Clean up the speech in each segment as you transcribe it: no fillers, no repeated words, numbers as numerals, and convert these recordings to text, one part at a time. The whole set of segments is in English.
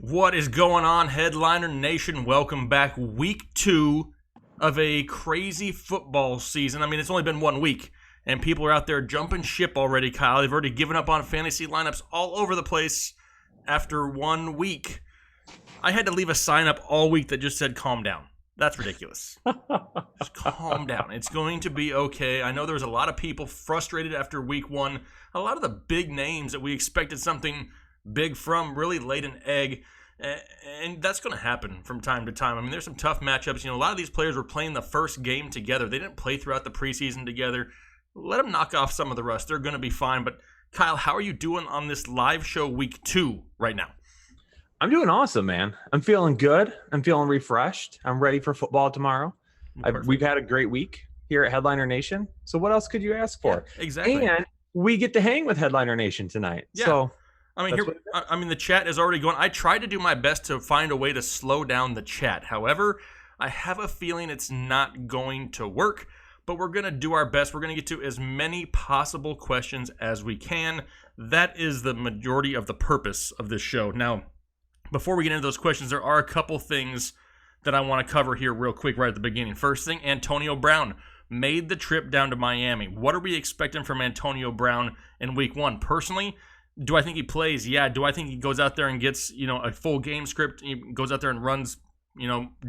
What is going on, Headliner Nation? Welcome back. Week 2 of a crazy football season. I mean, it's only been 1 week, and people are out there jumping ship already, Kyle. They've already given up on fantasy lineups all over the place after 1 week. I had to leave a sign up all week that just said, calm down. That's ridiculous. Just calm down. It's going to be okay. I know there was a lot of people frustrated after week 1. A lot of the big names that we expected something big from really laid an egg, and that's going to happen from time to time. I mean, there's some tough matchups. You know, a lot of these players were playing the first game together. They didn't play throughout the preseason together. Let them knock off some of the rust. They're going to be fine. But Kyle, how are you doing on this live show week 2 right now? I'm doing awesome, man. I'm feeling good. I'm feeling refreshed. I'm ready for football tomorrow. We've had a great week here at Headliner Nation. So what else could you ask for? Yeah, exactly. And we get to hang with Headliner Nation tonight. Yeah. So I mean, the chat is already going. I tried to do my best to find a way to slow down the chat. However, I have a feeling it's not going to work, but we're going to do our best. We're going to get to as many possible questions as we can. That is the majority of the purpose of this show. Now, before we get into those questions, there are a couple things that I want to cover here real quick right at the beginning. First thing, Antonio Brown made the trip down to Miami. What are we expecting from Antonio Brown in week 1? Personally, do I think he plays? Yeah. Do I think he goes out there and gets, a full game script? He goes out there and runs,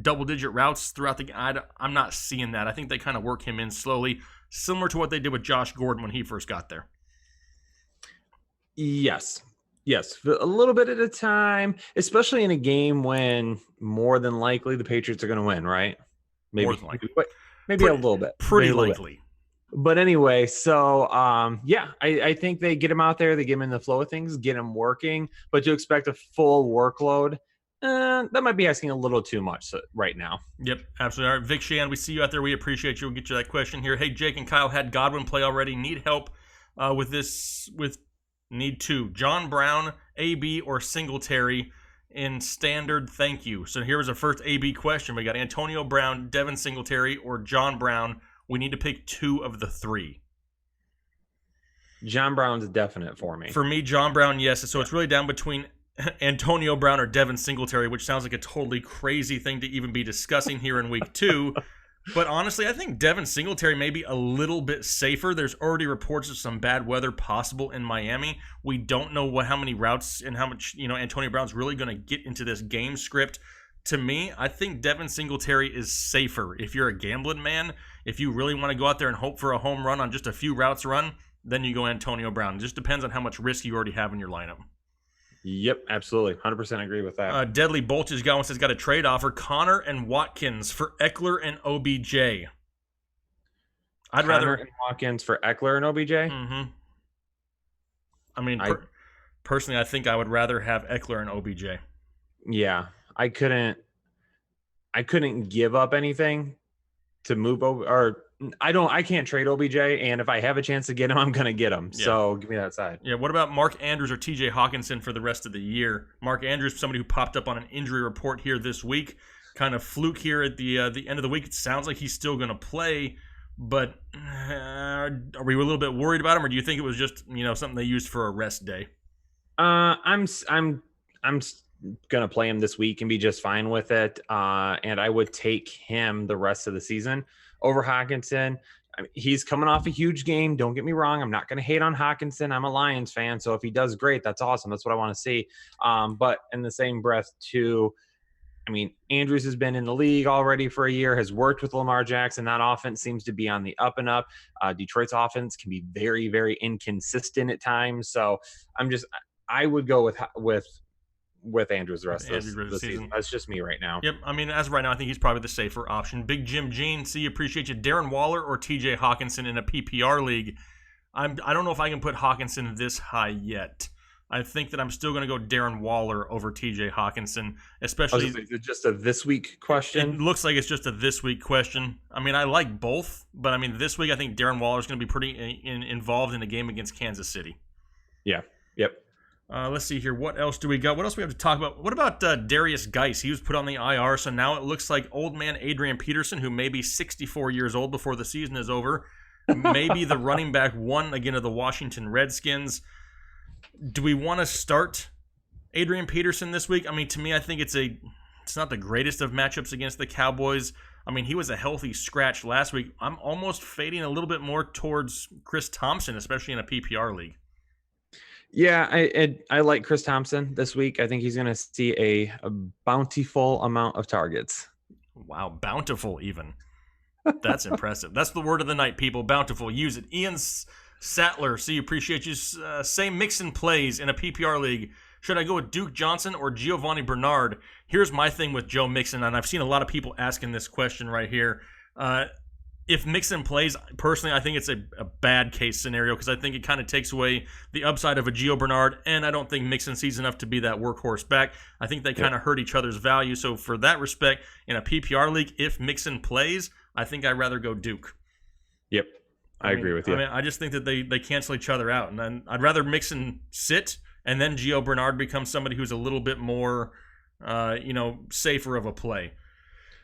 double-digit routes throughout the game? I'm not seeing that. I think they kind of work him in slowly, similar to what they did with Josh Gordon when he first got there. Yes, a little bit at a time, especially in a game when more than likely the Patriots are going to win, right? Maybe a little bit. Pretty likely. But anyway, so I think they get him out there, they get him in the flow of things, get him working, but to expect a full workload, that might be asking a little too much right now. Yep, absolutely. All right, Vic Shan, we see you out there. We appreciate you. We'll get you that question here. Hey, Jake and Kyle, had Godwin play already. Need help with this, need to. John Brown, AB, or Singletary in standard, thank you. So here was our first AB question. We got Antonio Brown, Devin Singletary, or John Brown. We need to pick 2 of the 3. John Brown's definite for me. For me, John Brown, yes. So it's really down between Antonio Brown or Devin Singletary, which sounds like a totally crazy thing to even be discussing here in week 2. But honestly, I think Devin Singletary may be a little bit safer. There's already reports of some bad weather possible in Miami. We don't know how many routes and how much, Antonio Brown's really going to get into this game script. To me, I think Devin Singletary is safer. If you're a gambling man, if you really want to go out there and hope for a home run on just a few routes run, then you go Antonio Brown. It just depends on how much risk you already have in your lineup. Yep, absolutely. 100% agree with that. Deadly Boltage Godwin says got a trade offer. Connor and Watkins for Eckler and OBJ. Connor and Watkins for Eckler and OBJ? Mm-hmm. I mean, personally, I think I would rather have Eckler and OBJ. Yeah, I couldn't give up anything to move over, or I can't trade OBJ, and if I have a chance to get him, I'm going to get him. Yeah. So give me that side. Yeah. What about Mark Andrews or TJ Hawkinson for the rest of the year? Mark Andrews, somebody who popped up on an injury report here this week, kind of fluke here at the end of the week. It sounds like he's still going to play, but are we a little bit worried about him, or do you think it was just, something they used for a rest day? I'm going to play him this week and be just fine with it. And I would take him the rest of the season over Hawkinson. I mean, he's coming off a huge game. Don't get me wrong. I'm not going to hate on Hawkinson. I'm a Lions fan. So if he does great, that's awesome. That's what I want to see. But in the same breath too, I mean, Andrews has been in the league already for a year, has worked with Lamar Jackson. That offense seems to be on the up and up. Detroit's offense can be very, very inconsistent at times. So I would go with Andrews the rest of the season. That's just me right now. Yep. I mean, as of right now, I think he's probably the safer option. Big Jim Jean, see, appreciate you. Darren Waller or TJ Hawkinson in a PPR league. I don't know if I can put Hawkinson this high yet. I think that I'm still going to go Darren Waller over TJ Hawkinson, especially. Is it just a this week question? It looks like it's just a this week question. I mean, I like both, but I mean, this week I think Darren Waller is going to be pretty involved in the game against Kansas City. Yeah. Yep. Let's see here. What else do we got? What else do we have to talk about? What about Darius Geis? He was put on the IR, so now it looks like old man Adrian Peterson, who may be 64 years old before the season is over, maybe the running back one again of the Washington Redskins. Do we want to start Adrian Peterson this week, I mean, to me, I think it's not the greatest of matchups against the Cowboys. I mean, he was a healthy scratch last week. I'm almost fading a little bit more towards Chris Thompson, especially in a PPR league. Yeah, I like Chris Thompson this week. I think he's going to see a bountiful amount of targets. Wow, bountiful even. That's impressive. That's the word of the night, people. Bountiful. Use it. Ian Sattler, see, appreciate you. Say Mixon plays in a PPR league. Should I go with Duke Johnson or Giovanni Bernard? Here's my thing with Joe Mixon, and I've seen a lot of people asking this question right here. If Mixon plays, personally, I think it's a bad case scenario because I think it kind of takes away the upside of a Gio Bernard, and I don't think Mixon sees enough to be that workhorse back. I think they kind of hurt each other's value. So for that respect, in a PPR league, if Mixon plays, I think I'd rather go Duke. Yep, I agree with you. I mean, I just think that they cancel each other out, and then I'd rather Mixon sit, and then Gio Bernard becomes somebody who's a little bit more, safer of a play.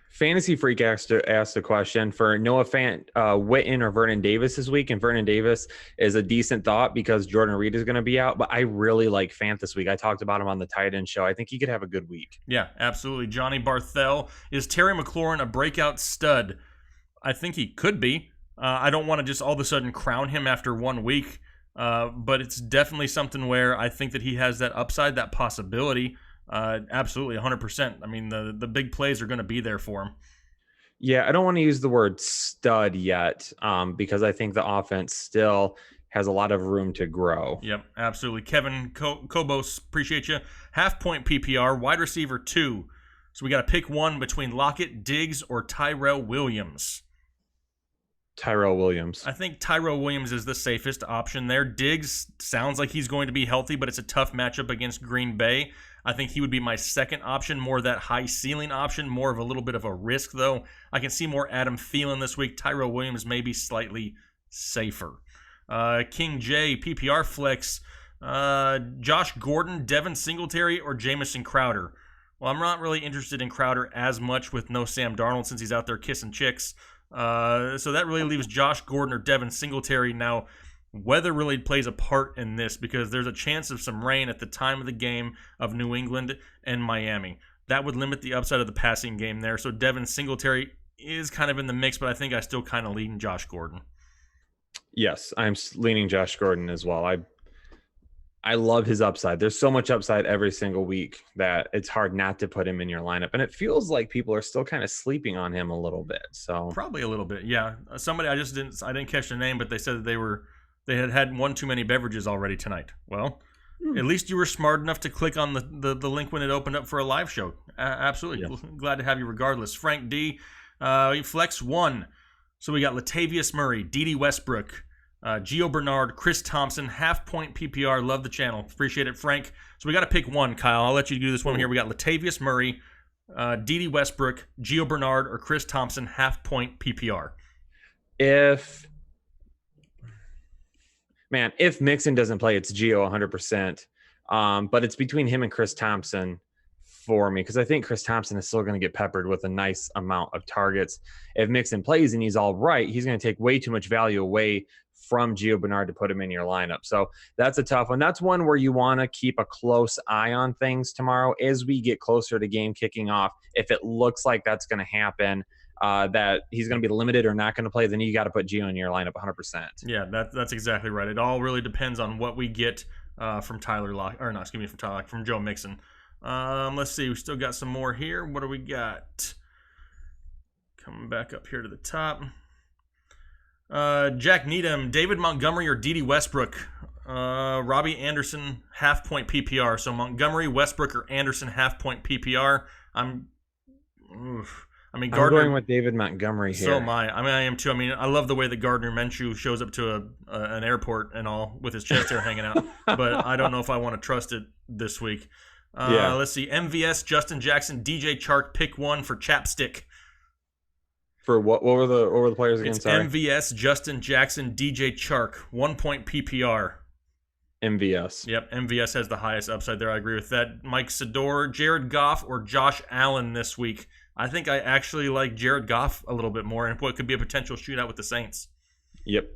Fantasy Freak asked a question for Noah Witten or Vernon Davis this week, and Vernon Davis is a decent thought because Jordan Reed is going to be out, but I really like Fant this week. I talked about him on the tight end show. I think he could have a good week. Yeah, absolutely. Johnny Barthel, is Terry McLaurin a breakout stud? I think he could be. I don't want to just all of a sudden crown him after 1 week, but it's definitely something where I think that he has that upside, that possibility. Absolutely, 100%. I mean, the big plays are going to be there for him. Yeah, I don't want to use the word stud yet because I think the offense still has a lot of room to grow. Yep, absolutely. Kevin Kobos, appreciate you. Half-point PPR, wide receiver 2. So we got to pick one between Lockett, Diggs, or Tyrell Williams. Tyrell Williams. I think Tyrell Williams is the safest option there. Diggs sounds like he's going to be healthy, but it's a tough matchup against Green Bay. I think he would be my second option, more that high ceiling option, more of a little bit of a risk, though. I can see more Adam Thielen this week. Tyrell Williams may be slightly safer. King J, PPR flex, Josh Gordon, Devin Singletary, or Jamison Crowder? Well, I'm not really interested in Crowder as much with no Sam Darnold since he's out there kissing chicks. So that really leaves Josh Gordon or Devin Singletary. Now, weather really plays a part in this because there's a chance of some rain at the time of the game of New England and Miami. That would limit the upside of the passing game there. So Devin Singletary is kind of in the mix, but I think I still kind of lean Josh Gordon. Yes, I'm leaning Josh Gordon as well. I love his upside. There's so much upside every single week that it's hard not to put him in your lineup. And it feels like people are still kind of sleeping on him a little bit. So probably a little bit, yeah. Somebody I didn't catch their name, but they said that they had one too many beverages already tonight. Well, at least you were smart enough to click on the link when it opened up for a live show. Absolutely. Yes. Glad to have you regardless. Frank D, flex 1. So we got Latavius Murray, Dede Westbrook, Gio Bernard, Chris Thompson, half-point PPR. Love the channel. Appreciate it, Frank. So we got to pick one, Kyle. I'll let you do this one here. We got Latavius Murray, Dede Westbrook, Gio Bernard, or Chris Thompson, half-point PPR. If Mixon doesn't play, it's Gio 100%. But it's between him and Chris Thompson for me because I think Chris Thompson is still going to get peppered with a nice amount of targets. If Mixon plays and he's all right, he's going to take way too much value away from Gio Bernard to put him in your lineup. So that's a tough one. That's one where you want to keep a close eye on things tomorrow as we get closer to game kicking off. If it looks like that's going to happen, that he's going to be limited or not going to play, then you got to put Gio in your lineup 100%. Yeah, that's exactly right. It all really depends on what we get from from Joe Mixon. Let's see. We still got some more here. What do we got? Coming back up here to the top. Jack Needham, David Montgomery, or Dede Westbrook? Robbie Anderson, half-point PPR. So Montgomery, Westbrook, or Anderson, half-point PPR. I'm going with David Montgomery here. So am I. I am too. I love the way that Gardner Minshew shows up to an airport and all with his chest hair hanging out. But I don't know if I want to trust it this week. Let's see. MVS, Justin Jackson, DJ Chark, pick one for Chapstick. For what were the players again? It's MVS, Justin Jackson, DJ Chark, 1-point PPR. MVS. Yep, MVS has the highest upside there. I agree with that. Mike Sador, Jared Goff, or Josh Allen this week? I think I actually like Jared Goff a little bit more and what could be a potential shootout with the Saints. Yep.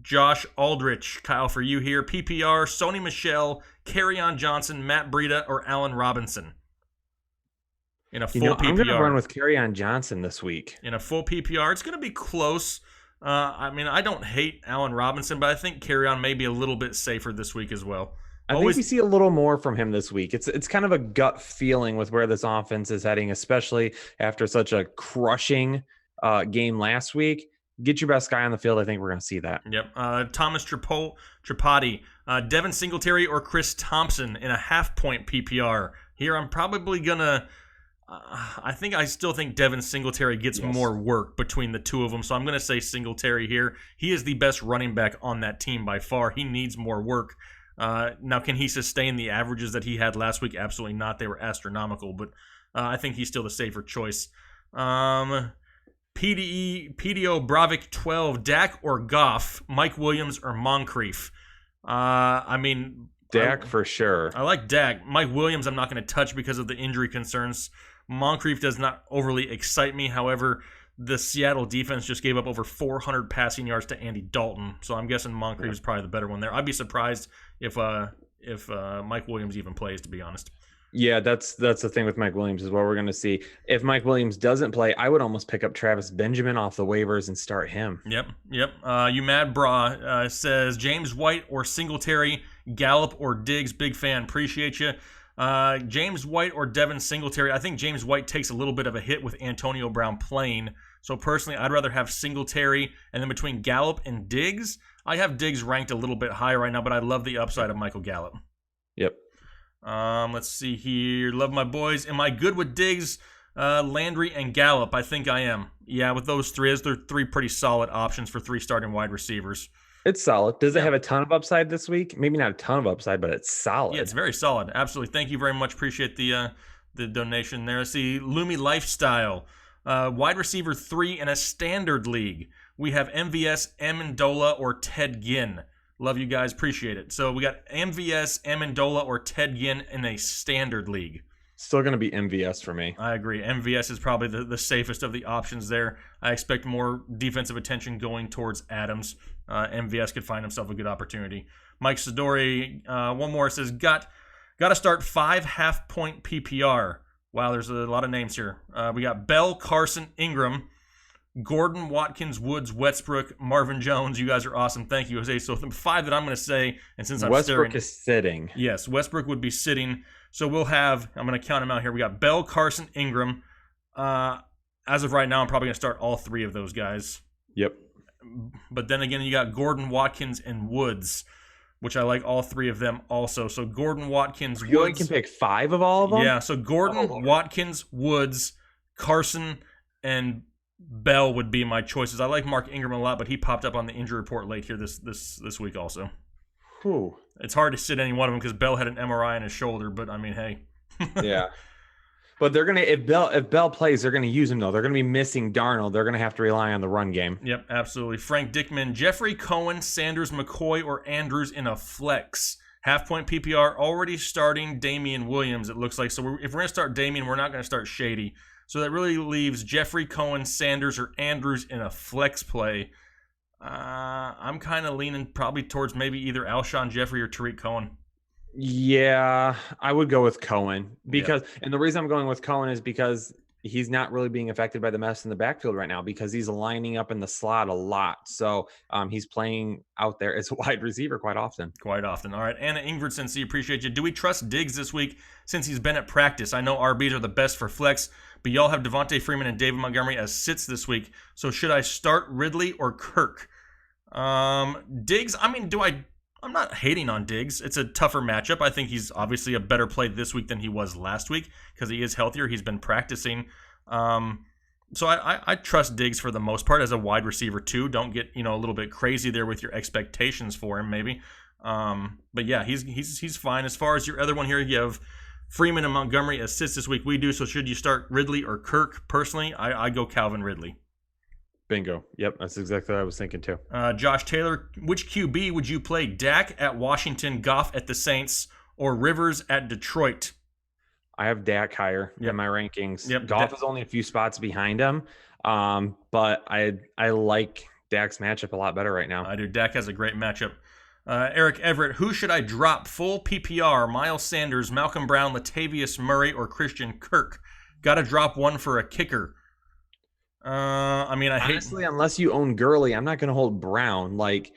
Josh Aldrich, Kyle, for you here. PPR, Sony Michel, Kerryon Johnson, Matt Breida, or Allen Robinson in a full PPR. I'm going to run with Kerryon Johnson this week. In a full PPR, it's going to be close. I mean, I don't hate Allen Robinson, but I think Kerryon may be a little bit safer this week as well. I think we see a little more from him this week. It's kind of a gut feeling with where this offense is heading, especially after such a crushing game last week. Get your best guy on the field. I think we're going to see that. Yep. Thomas Tripodi, Devin Singletary, or Chris Thompson in a half-point PPR. Here, I'm probably going to I still think Devin Singletary gets more work between the two of them, so I'm going to say Singletary here. He is the best running back on that team by far. He needs more work. Now, can he sustain the averages that he had last week? Absolutely not. They were astronomical, but I think he's still the safer choice. PDO Bravik 12, Dak or Goff, Mike Williams or Moncrief. I mean, Dak for sure. I like Dak. Mike Williams I'm not going to touch because of the injury concerns. Moncrief does not overly excite me. However, the Seattle defense just gave up over 400 passing yards to Andy Dalton, so I'm guessing Moncrief is probably the better one there. I'd be surprised if Mike Williams even plays, to be honest. Yeah, that's the thing with Mike Williams is what we're going to see. If Mike Williams doesn't play, I would almost pick up Travis Benjamin off the waivers and start him. Yep. You Mad Bra says James White or Singletary, Gallup or Diggs. Big fan. Appreciate you. James White or Devin Singletary. I think James White takes a little bit of a hit with Antonio Brown playing. So personally, I'd rather have Singletary, and then between Gallup and Diggs, I have Diggs ranked a little bit higher right now, but I love the upside of Michael Gallup. Yep. Let's see here. Love my boys. Am I good with Diggs, Landry, and Gallup? I think I am. Yeah, with those three, they're three pretty solid options for three starting wide receivers. It's solid. Does it have a ton of upside this week? Maybe not a ton of upside, but it's solid. Yeah, it's very solid. Absolutely. Thank you very much. Appreciate the donation there. Let's see, Lumi Lifestyle. Wide receiver 3 in a standard league. We have MVS, Amendola, or Ted Ginn. Love you guys. Appreciate it. So we got MVS, Amendola, or Ted Ginn in a standard league. Still going to be MVS for me. I agree. MVS is probably the safest of the options there. I expect more defensive attention going towards Adams. MVS could find himself a good opportunity. Mike Sidori, one more, says, got to start 5 half-point PPR. Wow, there's a lot of names here. We got Bell, Carson, Ingram, Gordon, Watkins, Woods, Westbrook, Marvin Jones. You guys are awesome. Thank you, Jose. So the 5 that I'm going to say, and since I'm Westbrook is sitting. Yes, Westbrook would be sitting. So we'll have, I'm going to count them out here. We got Bell, Carson, Ingram. As of right now, I'm probably going to start all 3 of those guys. Yep. But then again, you got Gordon, Watkins, and Woods, which I like all 3 of them also. So Gordon, Watkins, Woods. You only can pick 5 of all of them? Yeah, so Gordon, Watkins, Woods, Carson, and Bell would be my choices. I like Mark Ingram a lot, but he popped up on the injury report late here this week also. Whew. It's hard to sit any one of them because Bell had an MRI on his shoulder, but I mean, hey. Yeah. But they're gonna if Bell plays, they're gonna use him though. They're gonna be missing Darnold. They're gonna have to rely on the run game. Yep, absolutely. Frank Dickman, Jeffrey Cohen, Sanders, McCoy, or Andrews in a flex. Half-point PPR already starting Damian Williams, it looks like. So if we're gonna start Damian, we're not gonna start Shady. So that really leaves Jeffrey Cohen, Sanders, or Andrews in a flex play. I'm kind of leaning probably towards maybe either Alshon Jeffrey or Tariq Cohen. Yeah, I would go with Cohen because, and the reason I'm going with Cohen is because he's not really being affected by the mess in the backfield right now because he's lining up in the slot a lot. So he's playing out there as a wide receiver quite often. All right, Anna Ingridson, see, appreciate you. Do we trust Diggs this week since he's been at practice? I know RBs are the best for flex, but y'all have Devontae Freeman and David Montgomery as sits this week. So should I start Ridley or Kirk? Diggs, I mean, I'm not hating on Diggs. It's a tougher matchup. I think he's obviously a better play this week than he was last week because he is healthier. He's been practicing. So I trust Diggs for the most part as a wide receiver too. Don't get a little bit crazy there with your expectations for him maybe. But yeah, he's fine. As far as your other one here, you have Freeman and Montgomery as sits this week. We do. So should you start Ridley or Kirk? Personally, I go Calvin Ridley. Bingo. Yep, that's exactly what I was thinking too. Josh Taylor, which QB would you play? Dak at Washington, Goff at the Saints, or Rivers at Detroit? I have Dak higher in my rankings. Yep. Goff is only a few spots behind him, but I like Dak's matchup a lot better right now. I do. Dak has a great matchup. Eric Everett, who should I drop? Full PPR, Miles Sanders, Malcolm Brown, Latavius Murray, or Christian Kirk? Got to drop one for a kicker. I mean, honestly, unless you own Gurley, I'm not going to hold Brown. Like,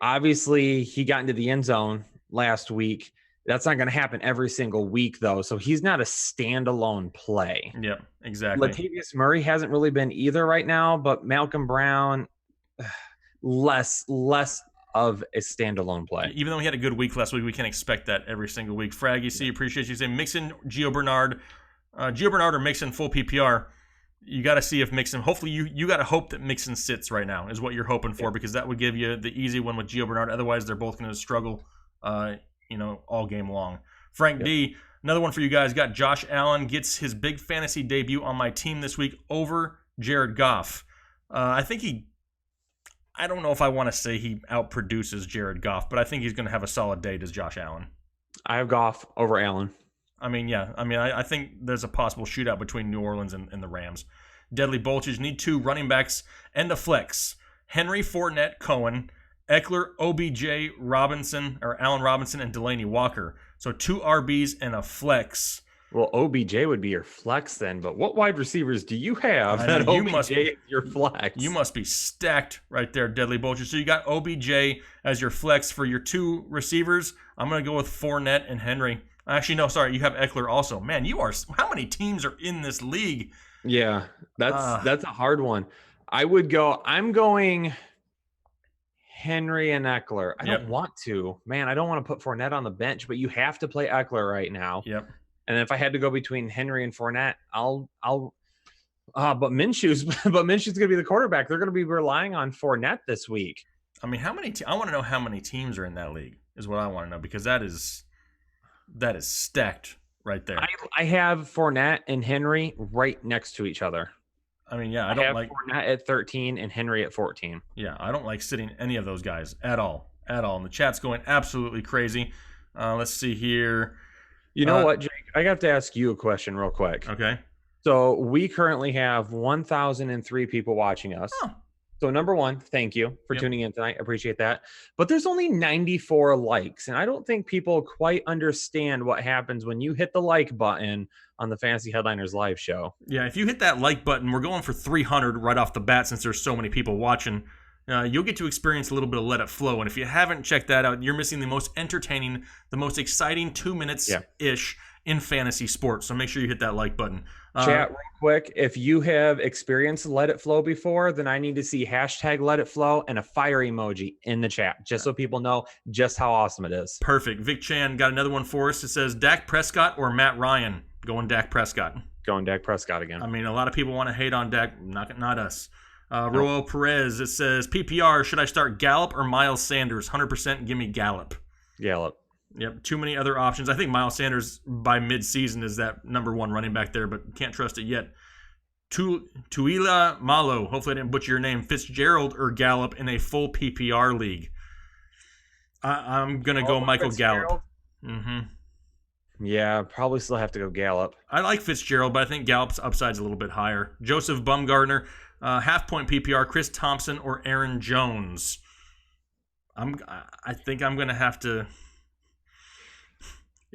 obviously, he got into the end zone last week. That's not going to happen every single week, though. So he's not a standalone play. Yep, exactly. Latavius Murray hasn't really been either right now, but Malcolm Brown, less of a standalone play. Even though he had a good week last week, we can't expect that every single week. Fraggy C, appreciate you saying Mixon, Gio Bernard or Mixon full PPR. You got to see if Mixon. Hopefully, you got to hope that Mixon sits right now is what you're hoping for, because that would give you the easy one with Gio Bernard. Otherwise, they're both going to struggle, all game long. Frank D, another one for you guys. Got Josh Allen gets his big fantasy debut on my team this week over Jared Goff. I don't know if I want to say he outproduces Jared Goff, but I think he's going to have a solid day. Does Josh Allen? I have Goff over Allen. I mean, yeah. I mean, I think there's a possible shootout between New Orleans and the Rams. Deadly Boltage need 2 running backs and a flex. Henry, Fournette, Cohen, Eckler, OBJ, Allen Robinson, and Delaney Walker. So 2 RBs and a flex. Well, OBJ would be your flex then, but what wide receivers do you have that OBJ is your flex? You must be stacked right there, Deadly Boltage. So you got OBJ as your flex for your 2 receivers. I'm going to go with Fournette and Henry. Actually, no, sorry. You have Eckler also. Man, how many teams are in this league? Yeah, that's a hard one. I'm going Henry and Eckler. I don't want to. Man, I don't want to put Fournette on the bench, but you have to play Eckler right now. Yep. And if I had to go between Henry and Fournette, but Minshew's going to be the quarterback. They're going to be relying on Fournette this week. I mean, I want to know how many teams are in that league is what I want to know, because that is stacked right there. I have Fournette and Henry right next to each other. I mean, yeah, I don't like Fournette at 13 and Henry at 14. Yeah, I don't like sitting any of those guys at all. And the chat's going absolutely crazy. Let's see here. You know what, Jake? I have to ask you a question real quick. Okay. So we currently have 1,003 people watching us. Oh. So number one, thank you for tuning in tonight. I appreciate that. But there's only 94 likes. And I don't think people quite understand what happens when you hit the like button on the Fantasy Headliners live show. Yeah, if you hit that like button, we're going for 300 right off the bat since there's so many people watching. You'll get to experience a little bit of Let It Flow. And if you haven't checked that out, you're missing the most entertaining, the most exciting 2 minutes-ish in fantasy sports. So make sure you hit that like button. Chat real quick. If you have experienced Let It Flow before, then I need to see hashtag Let It Flow and a fire emoji in the chat, just so people know just how awesome it is. Perfect. Vic Chan got another one for us. It says Dak Prescott or Matt Ryan. Going Dak Prescott. Going Dak Prescott again. I mean, a lot of people want to hate on Dak. Not us. Roel Perez, it says, PPR, should I start Gallup or Miles Sanders? 100% give me Gallup. Gallup. Yep, too many other options. I think Miles Sanders by mid-season is that number 1 running back there, but can't trust it yet. Tuila Malo, hopefully I didn't butcher your name, Fitzgerald or Gallup in a full PPR league. I'm going to go Michael Gallup. Mm-hmm. Yeah, probably still have to go Gallup. I like Fitzgerald, but I think Gallup's upside's a little bit higher. Joseph Bumgardner, half-point PPR, Chris Thompson or Aaron Jones. I think I'm going to have to...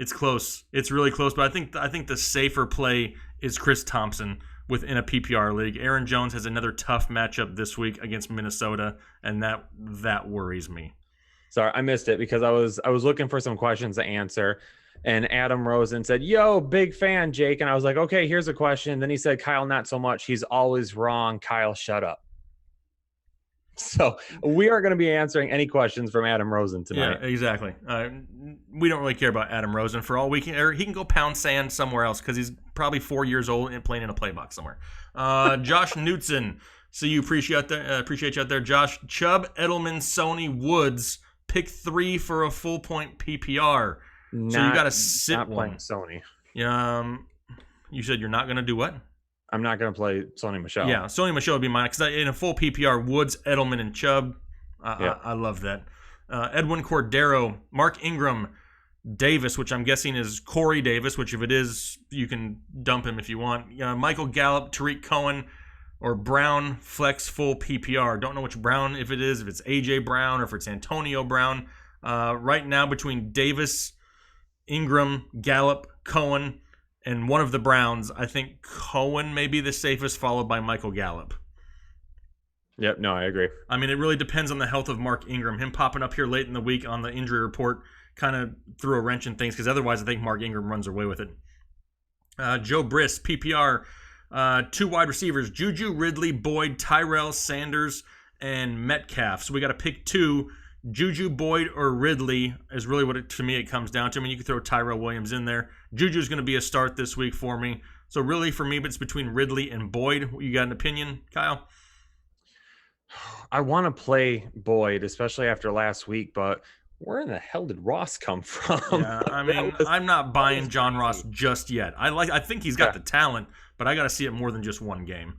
It's close. It's really close, but I think the safer play is Chris Thompson within a PPR league. Aaron Jones has another tough matchup this week against Minnesota, and that worries me. Sorry, I missed it because I was looking for some questions to answer, and Adam Rosen said, "Yo, big fan, Jake," and I was like, "Okay, here's a question." Then he said, "Kyle, not so much. He's always wrong. Kyle, shut up." So we are going to be answering any questions from Adam Rosen tonight. Yeah, exactly. We don't really care about Adam Rosen for all we can. Or he can go pound sand somewhere else because he's probably 4 years old and playing in a play box somewhere. Josh Knutson. So you appreciate you out there, Josh. Chubb, Edelman, Sony, Woods. Pick 3 for a full point PPR. So you got to sit one. Sony. You said you're not going to do what? I'm not going to play Sony Michel. Yeah, Sony Michel would be mine because in a full PPR, Woods, Edelman, and Chubb. I love that. Edwin Cordero, Mark Ingram, Davis, which I'm guessing is Corey Davis, which if it is, you can dump him if you want. Michael Gallup, Tariq Cohen, or Brown flex full PPR. Don't know which Brown if it is, if it's AJ Brown or if it's Antonio Brown. Right now between Davis, Ingram, Gallup, Cohen, and one of the Browns, I think Cohen may be the safest, followed by Michael Gallup. Yep, no, I agree. I mean, it really depends on the health of Mark Ingram. Him popping up here late in the week on the injury report kind of threw a wrench in things, because otherwise I think Mark Ingram runs away with it. Joe Briss, PPR, 2 wide receivers, Juju, Ridley, Boyd, Tyrell, Sanders, and Metcalf. So we got to pick 2. Juju, Boyd, or Ridley is really what to me it comes down to. I mean, you can throw Tyrell Williams in there. Juju's going to be a start this week for me. So really for me, it's between Ridley and Boyd. You got an opinion, Kyle? I want to play Boyd, especially after last week, but where in the hell did Ross come from? Yeah, I mean, I'm not buying John Ross just yet. I think he's got the talent, but I got to see it more than just one game.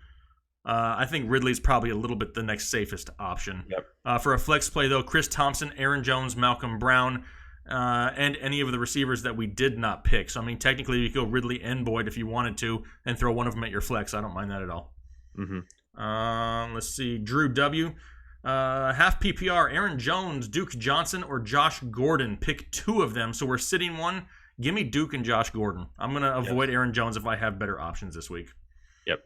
I think Ridley's probably a little bit the next safest option. Yep. For a flex play, though, Chris Thompson, Aaron Jones, Malcolm Brown, and any of the receivers that we did not pick. So, I mean, technically, you could go Ridley and Boyd if you wanted to and throw one of them at your flex. I don't mind that at all. Mm-hmm. Let's see. Drew W. Half PPR, Aaron Jones, Duke Johnson, or Josh Gordon. Pick 2 of them. So we're sitting one. Give me Duke and Josh Gordon. I'm going to avoid Aaron Jones if I have better options this week. Yep.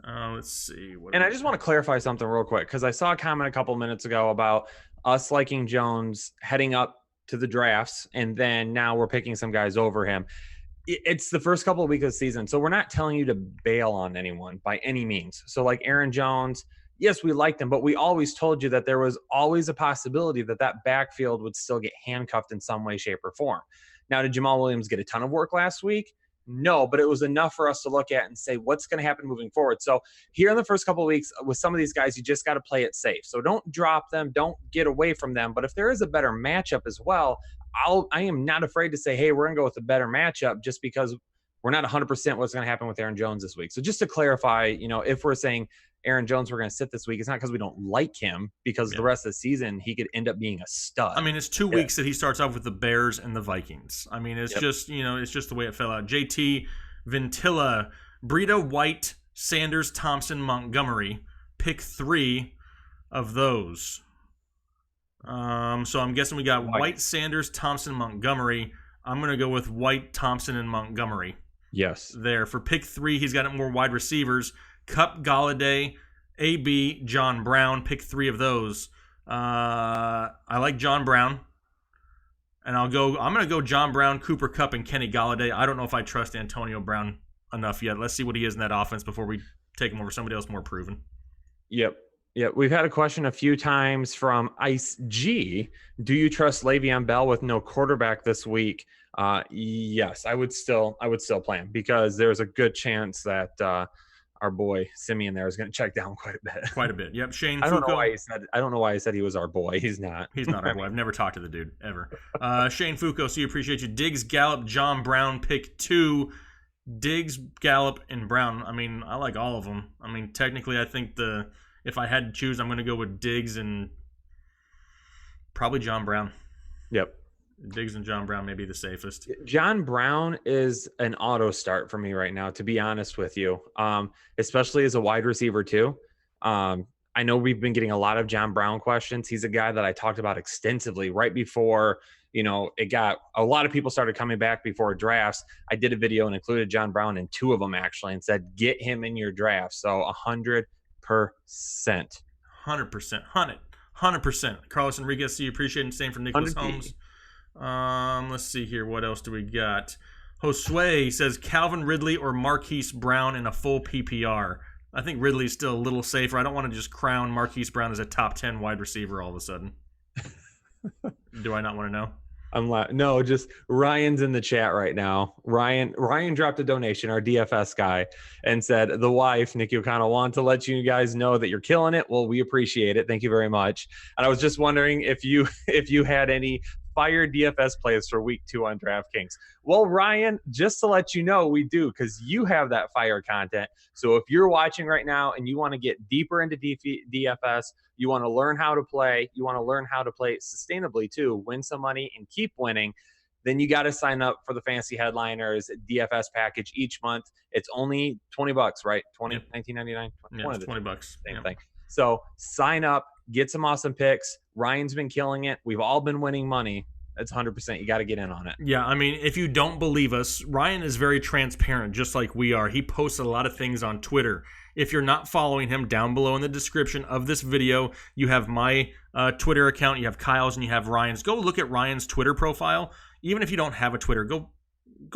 Let's see. And I just want to clarify something real quick, because I saw a comment a couple minutes ago about us liking Jones heading up to the drafts, and then now we're picking some guys over him. It's the first couple of weeks of the season, so we're not telling you to bail on anyone by any means. So like Aaron Jones, yes, we liked him, but we always told you that there was always a possibility that that backfield would still get handcuffed in some way, shape, or form. Now, did Jamal Williams get a ton of work last week? No, but it was enough for us to look at and say, what's going to happen moving forward? So here in the first couple of weeks with some of these guys, you just got to play it safe. So don't drop them. Don't get away from them. But if there is a better matchup as well, I am not afraid to say, hey, we're going to go with a better matchup, just because we're not 100% what's going to happen with Aaron Jones this week. So just to clarify, if we're saying Aaron Jones we're going to sit this week, it's not because we don't like him, because the rest of the season he could end up being a stud. I mean, it's 2 weeks that he starts off with the Bears and the Vikings. I mean, it's just, it's just the way it fell out. JT, Ventilla, Breida, White, Sanders, Thompson, Montgomery. Pick 3 of those. So I'm guessing we got White, Sanders, Thompson, Montgomery. I'm going to go with White, Thompson, and Montgomery. Yes. There. For pick 3, he's got more wide receivers. Kupp, Galladay, AB, John Brown. Pick 3 of those. I like John Brown. And I'm going to go John Brown, Cooper Kupp, and Kenny Galladay. I don't know if I trust Antonio Brown enough yet. Let's see what he is in that offense before we take him over somebody else more proven. Yep. Yeah, we've had a question a few times from Ice G. Do you trust Le'Veon Bell with no quarterback this week? Yes, I would still play him, because there's a good chance that our boy Simeon there is going to check down quite a bit. Quite a bit. Yep. Shane I Foucault. I don't know why he said he was our boy. He's not. He's not our boy. I've never talked to the dude ever. Shane Foucault, so you appreciate you. Diggs, Gallup, John Brown, pick 2. Diggs, Gallup, and Brown. I mean, I like all of them. I mean, technically, I think if I had to choose, I'm going to go with Diggs and probably John Brown. Yep. Diggs and John Brown may be the safest. John Brown is an auto start for me right now, to be honest with you, especially as a wide receiver too. I know we've been getting a lot of John Brown questions. He's a guy that I talked about extensively right before, it got a lot of people started coming back before drafts. I did a video and included John Brown in 2 of them actually, and said, get him in your draft. So 100%. 100%. Carlos Enriquez, see you appreciate it. Same for Nicholas Holmes. Let's see here. What else do we got? Josue says Calvin Ridley or Marquise Brown in a full PPR. I think Ridley's still a little safer. I don't want to just crown Marquise Brown as a top 10 wide receiver all of a sudden. Do I not want to know? No, just Ryan's in the chat right now. Ryan dropped a donation, our DFS guy, and said, the wife, Nikki O'Connell, wanted to let you guys know that you're killing it. Well, we appreciate it. Thank you very much. And I was just wondering if you had any fire DFS plays for week 2 on DraftKings. Well, Ryan, just to let you know, we do, because you have that fire content. So if you're watching right now and you want to get deeper into DFS, you want to learn how to play, you want to learn how to play sustainably too, win some money and keep winning, then you got to sign up for the Fantasy Headliners DFS package each month. It's only $20, right? Yep. $19.99. Yeah, it's $20. Same thing. So sign up, get some awesome picks. Ryan's been killing it. We've all been winning money. That's 100%. You got to get in on it. Yeah, I mean, if you don't believe us, Ryan is very transparent, just like we are. He posts a lot of things on Twitter. If you're not following him, down below in the description of this video, you have my Twitter account, you have Kyle's, and you have Ryan's. Go look at Ryan's Twitter profile. Even if you don't have a Twitter, go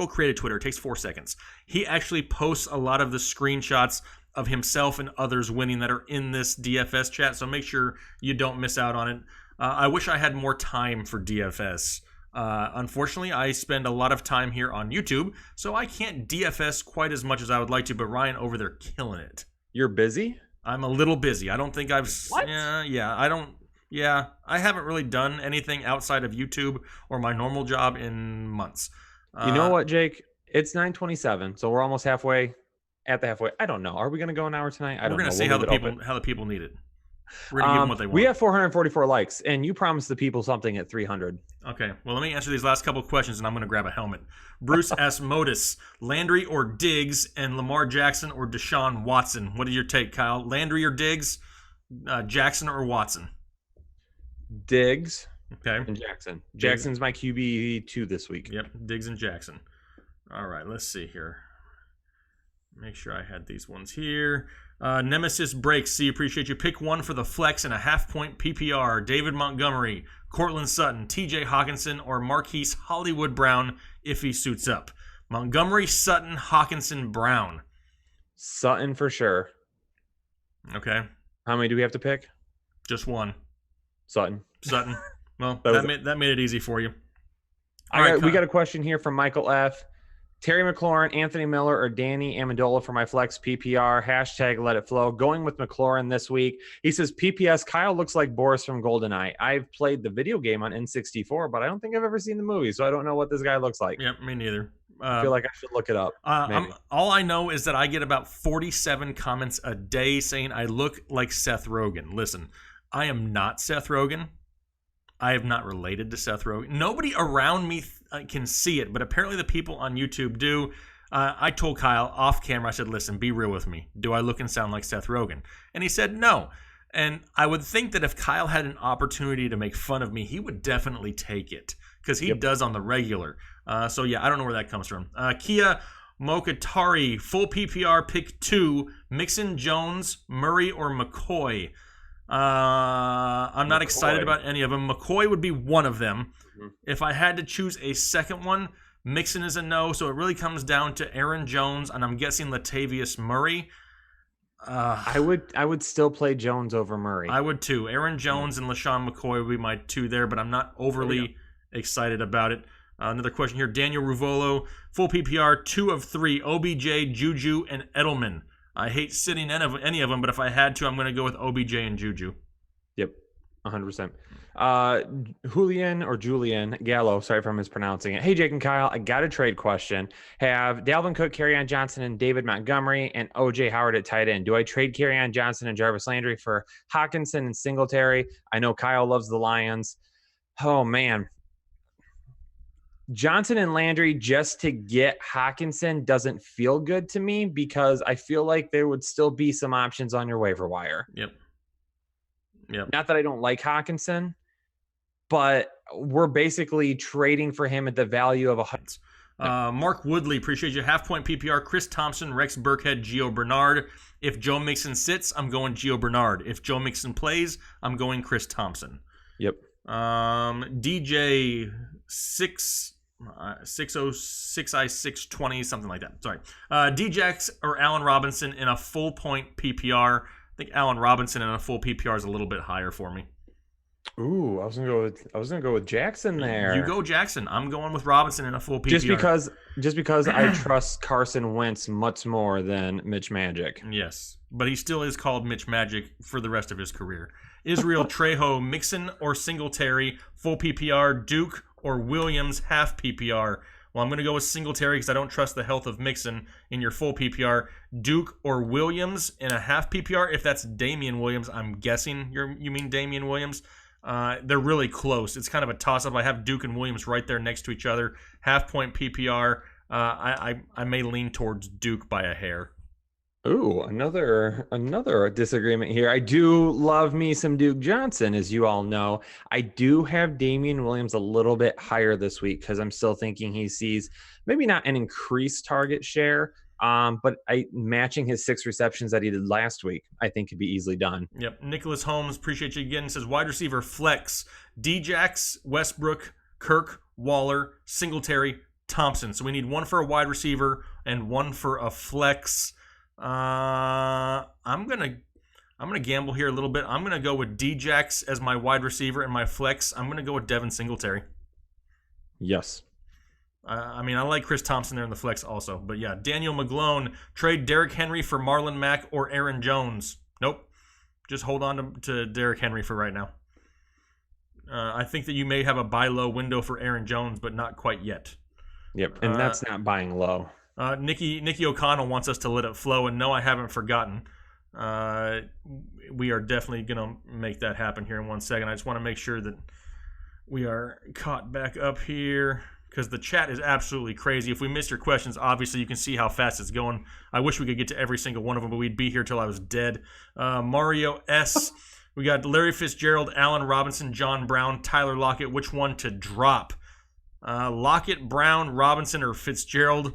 create a Twitter. It takes 4 seconds. He actually posts a lot of the screenshots of himself and others winning that are in this DFS chat, so make sure you don't miss out on it. I wish I had more time for DFS. Unfortunately, I spend a lot of time here on YouTube, so I can't DFS quite as much as I would like to, but Ryan over there killing it. You're busy? I'm a little busy. I don't think I've... What? I haven't really done anything outside of YouTube or my normal job in months. You know what, Jake? It's 9:27, so we're almost halfway. At the halfway. I don't know. Are we going to go an hour tonight? We're going to see how the people need it. We're going to give them what they want. We have 444 likes, and you promised the people something at 300. Okay. Well, let me answer these last couple of questions, and I'm going to grab a helmet. Bruce S. Modus, Landry or Diggs, and Lamar Jackson or Deshaun Watson. What is your take, Kyle? Landry or Diggs, Jackson or Watson? Diggs. Okay. And Jackson. Jackson's my QB2 this week. Yep. Diggs and Jackson. All right. Let's see here. Make sure I had these ones here. Nemesis Breaks. See, appreciate you. Pick one for the flex and a half-point PPR. David Montgomery, Cortland Sutton, TJ Hawkinson, or Marquise Hollywood Brown if he suits up. Montgomery, Sutton, Hawkinson, Brown. Sutton for sure. Okay. How many do we have to pick? Just one. Sutton. Well, that made it easy for you. We got a question here from Michael F. Terry McLaurin, Anthony Miller, or Danny Amendola for my flex PPR. Hashtag let it flow. Going with McLaurin this week. He says, PPS, Kyle looks like Boris from GoldenEye. I've played the video game on N64, but I don't think I've ever seen the movie, so I don't know what this guy looks like. Yep, me neither. I feel like I should look it up. All I know is that I get about 47 comments a day saying I look like Seth Rogen. Listen, I am not Seth Rogen. I have not related to Seth Rogen. Nobody around me can see it, but apparently the people on YouTube do. I told Kyle off camera, I said, listen, be real with me. Do I look and sound like Seth Rogen? And he said no. And I would think that if Kyle had an opportunity to make fun of me, he would definitely take it because he does on the regular. So, yeah, I don't know where that comes from. Kia Mokatari, full PPR, pick 2, Mixon, Jones, Murray, or McCoy. I'm not excited about any of them. McCoy would be one of them. Mm-hmm. If I had to choose a second one, Mixon is a no, so it really comes down to Aaron Jones, and I'm guessing Latavius Murray. I would still play Jones over Murray. I would too. Aaron Jones and LaShawn McCoy would be my 2 there, but I'm not overly excited about it. Another question here. Daniel Ruvolo, full PPR, 2 of 3, OBJ, Juju, and Edelman. I hate sitting any of them, but if I had to, I'm going to go with OBJ and Juju. Yep, 100%. Julian Gallo, sorry if I'm mispronouncing it. Hey, Jake and Kyle, I got a trade question. Have Dalvin Cook, Kerryon Johnson, and David Montgomery, and OJ Howard at tight end. Do I trade Kerryon Johnson and Jarvis Landry for Hawkinson and Singletary? I know Kyle loves the Lions. Oh, man. Johnson and Landry just to get Hawkinson doesn't feel good to me because I feel like there would still be some options on your waiver wire. Yep. Not that I don't like Hawkinson, but we're basically trading for him at the value of Mark Woodley, appreciate you. Half-point PPR, Chris Thompson, Rex Burkhead, Gio Bernard. If Joe Mixon sits, I'm going Gio Bernard. If Joe Mixon plays, I'm going Chris Thompson. Yep. DJ 606I620, something like that. Sorry. Djax or Allen Robinson in a full point PPR. I think Allen Robinson in a full PPR is a little bit higher for me. Ooh, I was gonna go with Jackson there. You go Jackson. I'm going with Robinson in a full PPR. Just because I trust Carson Wentz much more than Mitch Magic. Yes, but he still is called Mitch Magic for the rest of his career. Israel Trejo, Mixon or Singletary, full PPR, Duke or Williams, half PPR. Well, I'm going to go with Singletary because I don't trust the health of Mixon in your full PPR. Duke or Williams in a half PPR. If that's Damian Williams, I'm guessing you mean Damian Williams. They're really close. It's kind of a toss-up. I have Duke and Williams right there next to each other. Half-point PPR. I may lean towards Duke by a hair. Ooh, another disagreement here. I do love me some Duke Johnson, as you all know. I do have Damian Williams a little bit higher this week because I'm still thinking he sees maybe not an increased target share, but matching his 6 receptions that he did last week, I think could be easily done. Yep. Nicholas Holmes, appreciate you again. Says wide receiver flex, Djax, Westbrook, Kirk, Waller, Singletary, Thompson. So we need one for a wide receiver and one for a flex. I'm gonna gamble here a little bit. I'm gonna go with Djax as my wide receiver and my flex. I'm gonna go with Devin Singletary. Yes. I like Chris Thompson there in the flex also. But yeah, Daniel McGlone, trade Derrick Henry for Marlon Mack or Aaron Jones. Nope. Just hold on to Derrick Henry for right now. I think that you may have a buy low window for Aaron Jones, but not quite yet. Yep, and that's not buying low. Nikki O'Connell wants us to let it flow, and no, I haven't forgotten. We are definitely going to make that happen here in 1 second. I just want to make sure that we are caught back up here because the chat is absolutely crazy. If we missed your questions, obviously you can see how fast it's going. I wish we could get to every single one of them, but we'd be here till I was dead. Mario S. We got Larry Fitzgerald, Allen Robinson, John Brown, Tyler Lockett. Which one to drop? Lockett, Brown, Robinson, or Fitzgerald?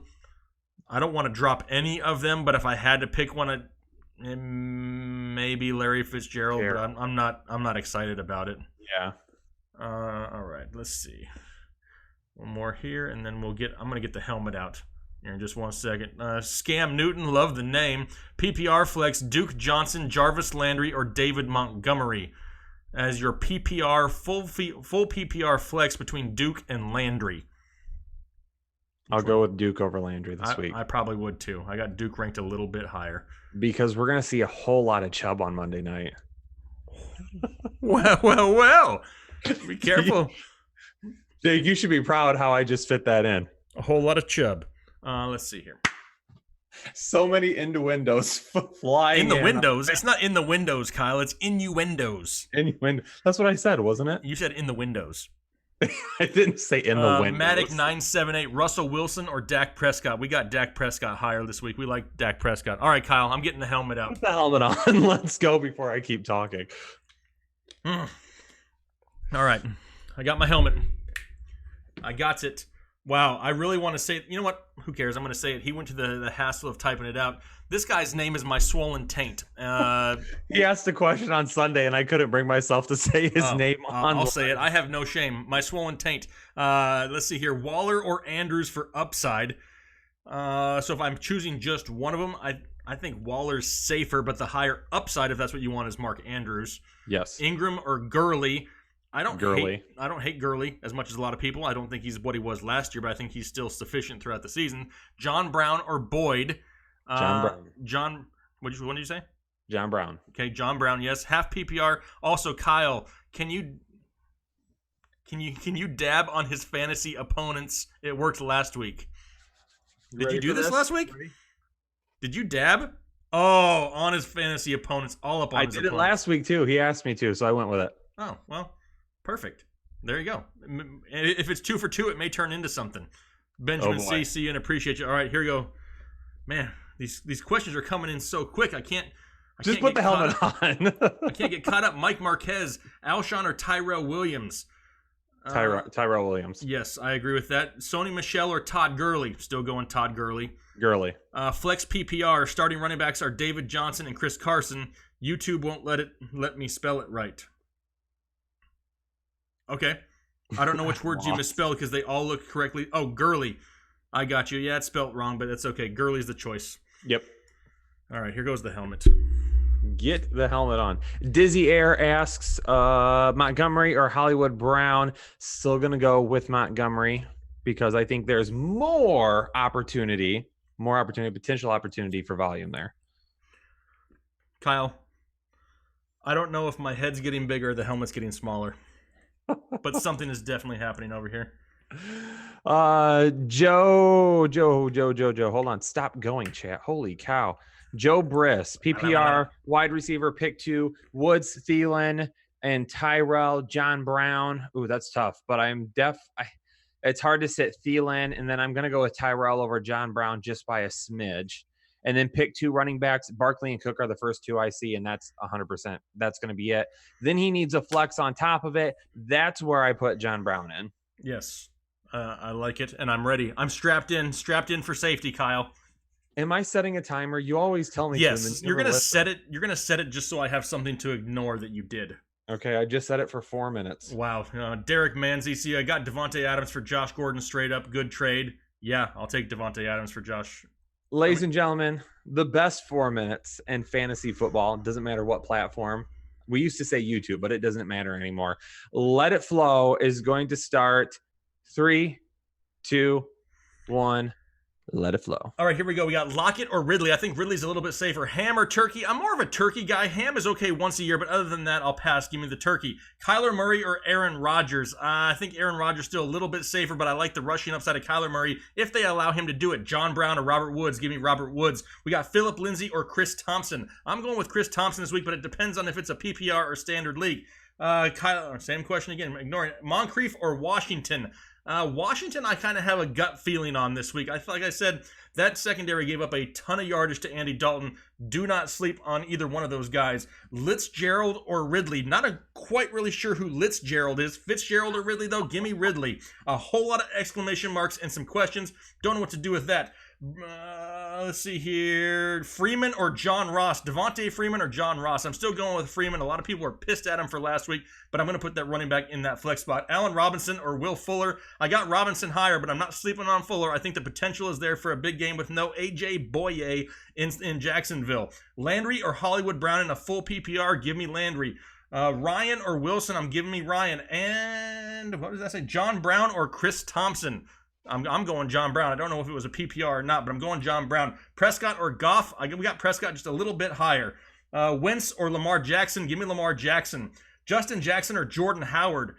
I don't want to drop any of them, but if I had to pick one, maybe Larry Fitzgerald. Fair. But I'm not excited about it. Yeah. All right. Let's see. One more here, and then I'm gonna get the helmet out here in just 1 second. Scam Newton, love the name. PPR flex: Duke Johnson, Jarvis Landry, or David Montgomery as your PPR full PPR flex between Duke and Landry. I'll go with Duke over Landry this week. I probably would too. I got Duke ranked a little bit higher. Because we're going to see a whole lot of Chubb on Monday night. Well. Be careful. Jake, you should be proud how I just fit that in. A whole lot of Chubb. Let's see here. So many innuendos flying in the windows. It's not in the windows, Kyle. It's innuendos. Innuendo. That's what I said, wasn't it? You said in the windows. I didn't say in the windows. Matic 978, Russell Wilson or Dak Prescott? We got Dak Prescott higher this week. We like Dak Prescott. All right, Kyle, I'm getting the helmet out. Put the helmet on. Let's go before I keep talking. All right. I got my helmet. I got it. Wow, I really want to say it. You know what? Who cares? I'm going to say it. He went to the hassle of typing it out. This guy's name is My Swollen Taint. He asked a question on Sunday, and I couldn't bring myself to say his name on. I'll say it. I have no shame. My Swollen Taint. Let's see here. Waller or Andrews for upside. So if I'm choosing just one of them, I think Waller's safer, but the higher upside, if that's what you want, is Mark Andrews. Yes. Ingram or Gurley. I don't hate Gurley as much as a lot of people. I don't think he's what he was last year, but I think he's still sufficient throughout the season. John Brown or Boyd. John, what did you say? John Brown. Okay, John Brown, yes. Half PPR. Also, Kyle, can you dab on his fantasy opponents? It worked last week. Did you do this last week? Ready? Did you dab? Oh, on his fantasy opponents, all up on his opponents. I did it last week too. He asked me to, so I went with it. Oh, well, perfect. There you go. If it's 2 for 2, it may turn into something. Benjamin C, see you and appreciate you. All right, here we go. Man, these questions are coming in so quick. I can't put the helmet on. I can't get caught up. Mike Marquez, Alshon or Tyrell Williams? Tyrell Williams. Yes, I agree with that. Sony Michel or Todd Gurley? Still going Todd Gurley. Gurley. Flex PPR. Starting running backs are David Johnson and Chris Carson. YouTube won't let me spell it right. Okay. I don't know which words you misspelled because they all look correctly. Oh, Gurley. I got you. Yeah, it's spelled wrong, but that's okay. Gurley's the choice. Yep. All right, here goes the helmet. Get the helmet on. Dizzy Air asks, Montgomery or Hollywood Brown? Still going to go with Montgomery because I think there's more potential opportunity for volume there. Kyle, I don't know if my head's getting bigger or the helmet's getting smaller, but something is definitely happening over here. Joe. Hold on. Stop going, chat. Holy cow. Joe Briss, PPR, wide receiver, pick 2, Woods, Thielen, and Tyrell, John Brown. Ooh, that's tough. But it's hard to sit Thielen, and then I'm going to go with Tyrell over John Brown just by a smidge. And then pick 2 running backs. Barkley and Cook are the first 2 I see, and that's 100%. That's going to be it. Then he needs a flex on top of it. That's where I put John Brown in. Yes, I like it, and I'm ready. I'm strapped in for safety, Kyle. Am I setting a timer? You always tell me. Yes, you're gonna set it. You're gonna set it just so I have something to ignore that you did. Okay, I just set it for 4 minutes. Wow, Derek Manzi. See, I got Devontae Adams for Josh Gordon straight up. Good trade. Yeah, I'll take Devontae Adams for Josh. Ladies and gentlemen, the best 4 minutes in fantasy football, doesn't matter what platform. We used to say YouTube, but it doesn't matter anymore. Let It Flow is going to start 3, 2, 1. Let it flow. All right, here we go. We got Lockett or Ridley. I think Ridley's a little bit safer. Ham or turkey? I'm more of a turkey guy. Ham is okay once a year, but other than that, I'll pass. Give me the turkey. Kyler Murray or Aaron Rodgers? I think Aaron Rodgers still a little bit safer, but I like the rushing upside of Kyler Murray if they allow him to do it. John Brown or Robert Woods? Give me Robert Woods. We got Phillip Lindsay or Chris Thompson. I'm going with Chris Thompson this week, but it depends on if it's a PPR or standard league. Kyler, same question again. Ignoring it. Moncrief or Washington? Washington, I kind of have a gut feeling on this week. Like I said, that secondary gave up a ton of yardage to Andy Dalton. Do not sleep on either one of those guys. Fitzgerald or Ridley? Not quite really sure who Fitzgerald is. Fitzgerald or Ridley, though? Give me Ridley. A whole lot of exclamation marks and some questions. Don't know what to do with that. Let's see here. Freeman or John Ross? Devontae Freeman or John Ross? I'm still going with Freeman. A lot of people are pissed at him for last week, but I'm going to put that running back in that flex spot. Allen Robinson or Will Fuller? I got Robinson higher, but I'm not sleeping on Fuller. I think the potential is there for a big game with no A.J. Boye in Jacksonville. Landry or Hollywood Brown in a full PPR? Give me Landry. Ryan or Wilson? I'm giving me Ryan. And what does that say? John Brown or Chris Thompson? I'm going John Brown. I don't know if it was a PPR or not, but I'm going John Brown. Prescott or Goff? We got Prescott just a little bit higher. Wentz or Lamar Jackson? Give me Lamar Jackson. Justin Jackson or Jordan Howard?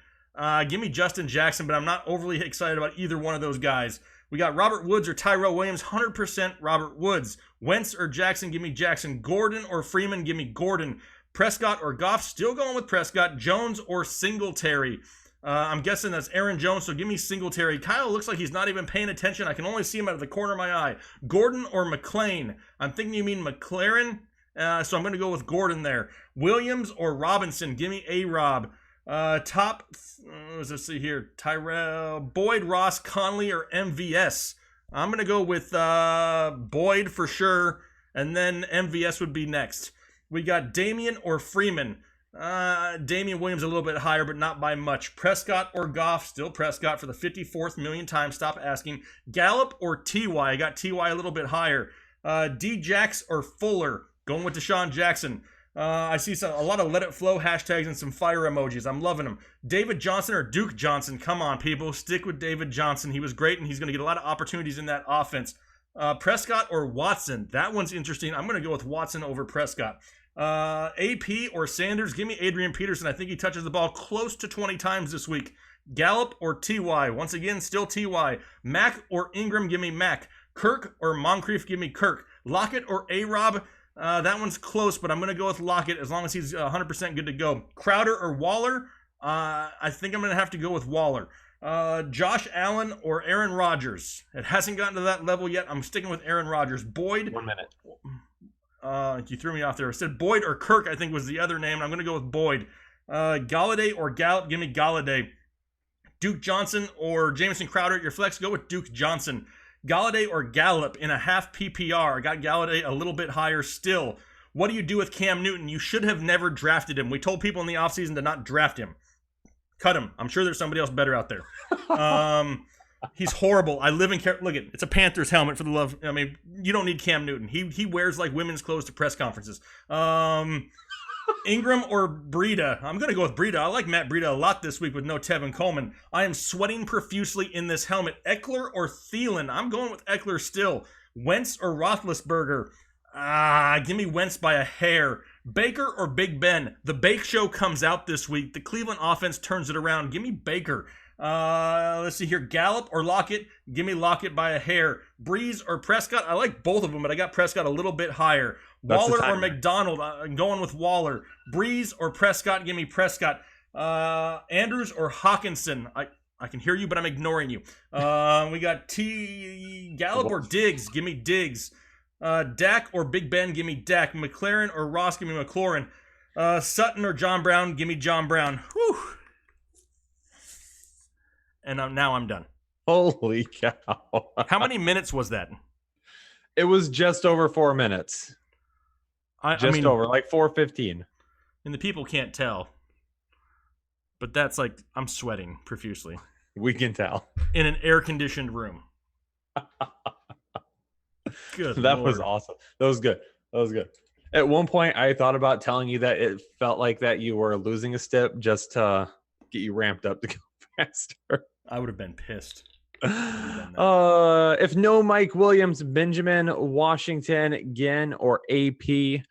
Give me Justin Jackson, but I'm not overly excited about either one of those guys. We got Robert Woods or Tyrell Williams. 100% Robert Woods. Wentz or Jackson? Give me Jackson. Gordon or Freeman? Give me Gordon. Prescott or Goff? Still going with Prescott. Jones or Singletary? I'm guessing that's Aaron Jones, so give me Singletary. Kyle looks like he's not even paying attention. I can only see him out of the corner of my eye. Gordon or McLean? I'm thinking you mean McLaren, so I'm going to go with Gordon there. Williams or Robinson? Give me A-Rob. Let's see here. Tyrell, Boyd, Ross, Conley, or MVS? I'm going to go with Boyd for sure, and then MVS would be next. We got Damian or Freeman. Damian Williams a little bit higher, but not by much. Prescott or Goff? Still Prescott for the 54th million time. Stop asking. Gallup or T.Y.? I got T.Y. a little bit higher. D-Jax or Fuller? Going with Deshaun Jackson. I see a lot of Let It Flow hashtags and some fire emojis. I'm loving them. David Johnson or Duke Johnson? Come on, people. Stick with David Johnson. He was great, and he's going to get a lot of opportunities in that offense. Prescott or Watson? That one's interesting. I'm going to go with Watson over Prescott. AP or Sanders? Give me Adrian Peterson. I think he touches the ball close to 20 times this week. Gallup or T.Y.? Once again, still T.Y. Mack or Ingram? Give me Mack. Kirk or Moncrief? Give me Kirk. Lockett or A-Rob? That one's close, but I'm going to go with Lockett as long as he's 100% good to go. Crowder or Waller? I think I'm going to have to go with Waller. Josh Allen or Aaron Rodgers? It hasn't gotten to that level yet. I'm sticking with Aaron Rodgers. Boyd? 1 minute. You threw me off there. I said Boyd or Kirk, I think was the other name. I'm going to go with Boyd. Galladay or Gallup? Give me Galladay. Duke Johnson or Jamison Crowder at your flex? Go with Duke Johnson. Galladay or Gallup in a half PPR? I got Galladay a little bit higher still. What do you do with Cam Newton? You should have never drafted him. We told people in the offseason to not draft him. Cut him. I'm sure there's somebody else better out there. He's horrible. I live in look at it's a Panthers helmet for the love. I mean, you don't need Cam Newton. He wears like women's clothes to press conferences. Ingram or Breida? I'm going to go with Breida. I like Matt Breida a lot this week with no Tevin Coleman. I am sweating profusely in this helmet. Eckler or Thielen? I'm going with Eckler still. Wentz or Roethlisberger? Give me Wentz by a hair. Baker or Big Ben? The Bake Show comes out this week. The Cleveland offense turns it around. Give me Baker. Let's see here. Gallup or Lockett? Give me Lockett by a hair. Breeze or Prescott? I like both of them, but I got Prescott a little bit higher. Waller or McDonald? I'm going with Waller. Breeze or Prescott? Give me Prescott. Andrews or Hawkinson? I can hear you, but I'm ignoring you. We got Gallup or Diggs? Give me Diggs. Dak or Big Ben? Give me Dak. McLaren or Ross? Give me McLaurin. Sutton or John Brown? Give me John Brown. Whew. And now I'm done. Holy cow. How many minutes was that? It was just over 4 minutes. I mean, over, like 4:15. And the people can't tell. But that's like, I'm sweating profusely. We can tell. In an air-conditioned room. Good That Lord. was awesome. That was good. At one point, I thought about telling you that it felt like that you were losing a step just to get you ramped up to go faster. I would have been pissed. If no Mike Williams, Benjamin Washington, Ginn, or AP.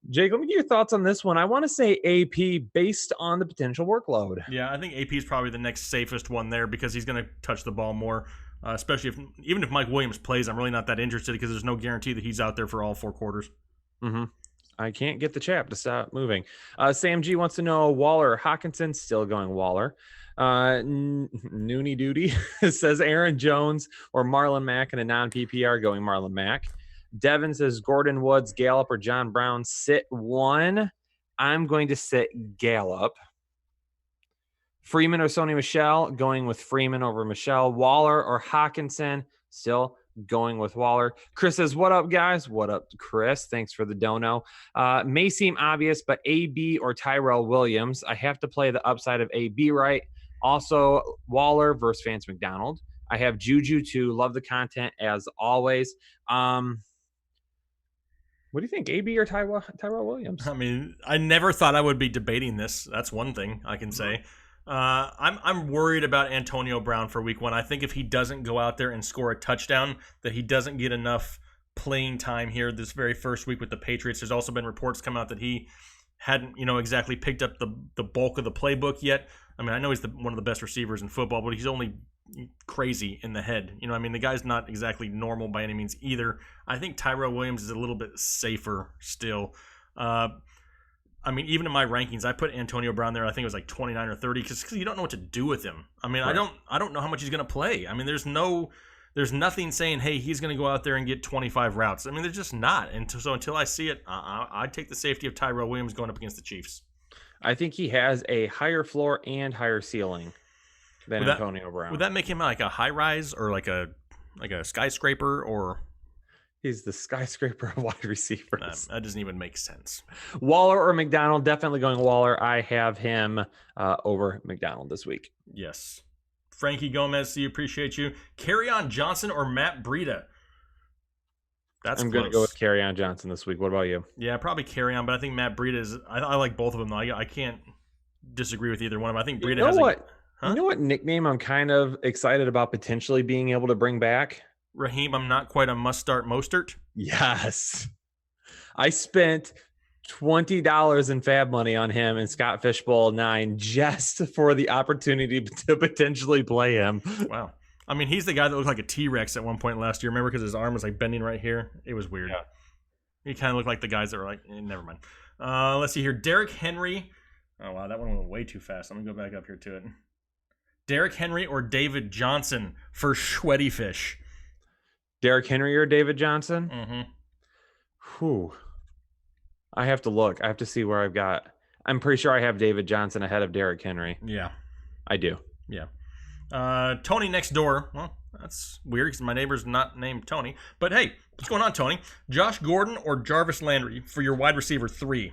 Jake, let me get your thoughts on this one. I want to say AP based on the potential workload. Yeah, I think AP is probably the next safest one there because he's going to touch the ball more, especially even if Mike Williams plays. I'm really not that interested because there's no guarantee that he's out there for all 4 quarters. Mm-hmm. I can't get the chap to stop moving. Sam G wants to know Waller or Hawkinson. Still going Waller. Noonie Duty says Aaron Jones or Marlon Mack in a non-PPR, going Marlon Mack. Devin says Gordon Woods, Gallup, or John Brown. Sit one. I'm going to sit Gallup. Freeman or Sony Michel, going with Freeman over Michel. Waller or Hawkinson, still going with Waller. Chris says, what up, guys? What up, Chris? Thanks for the dono. May seem obvious, but AB or Tyrell Williams. I have to play the upside of AB right. Also, Waller versus Vance McDonald. I have Juju too. Love the content as always. What do you think, AB or Tyrell Williams? I mean, I never thought I would be debating this. That's one thing I can say. I'm worried about Antonio Brown for week 1. I think if he doesn't go out there and score a touchdown, that he doesn't get enough playing time here this very first week with the Patriots. There's also been reports come out that he hadn't, exactly picked up the bulk of the playbook yet. I mean, I know he's one of the best receivers in football, but he's only crazy in the head. The guy's not exactly normal by any means either. I think Tyrell Williams is a little bit safer still. Even in my rankings, I put Antonio Brown there. I think it was like 29 or 30 because you don't know what to do with him. Right. I don't know how much he's going to play. There's nothing saying, hey, he's going to go out there and get 25 routes. There's just not. And so until I see it, I'd take the safety of Tyrell Williams going up against the Chiefs. I think he has a higher floor and higher ceiling than Antonio Brown. Would that make him like a high rise or like a skyscraper, or? He's the skyscraper of wide receivers. That doesn't even make sense. Waller or McDonald? Definitely going Waller. I have him over McDonald this week. Yes. Frankie Gomez, appreciate you. Kerryon Johnson or Matt Breida? I'm going to go with Kerryon Johnson this week. What about you? Yeah, probably Kerryon, but I think Matt Breida is. I like both of them though. I can't disagree with either one of them. I think Breida has what? You know what nickname I'm kind of excited about potentially being able to bring back? Raheem, I'm not quite a must-start Mostert. Yes. I spent $20 in fab money on him in Scott Fishbowl 9 just for the opportunity to potentially play him. Wow. He's the guy that looked like a T-Rex at one point last year. Remember, because his arm was like bending right here? It was weird. Yeah. He kind of looked like the guys that were like, never mind. Let's see here. Derrick Henry. Oh, wow. That one went way too fast. Let me go back up here to it. Derrick Henry or David Johnson for Sweaty Fish? Derrick Henry or David Johnson? Mm-hmm. Whew. I have to look. I have to see where I've got. I'm pretty sure I have David Johnson ahead of Derrick Henry. Yeah. I do. Yeah. Tony next door. Well, that's weird because my neighbor's not named Tony. But hey, what's going on, Tony? Josh Gordon or Jarvis Landry for your wide receiver 3?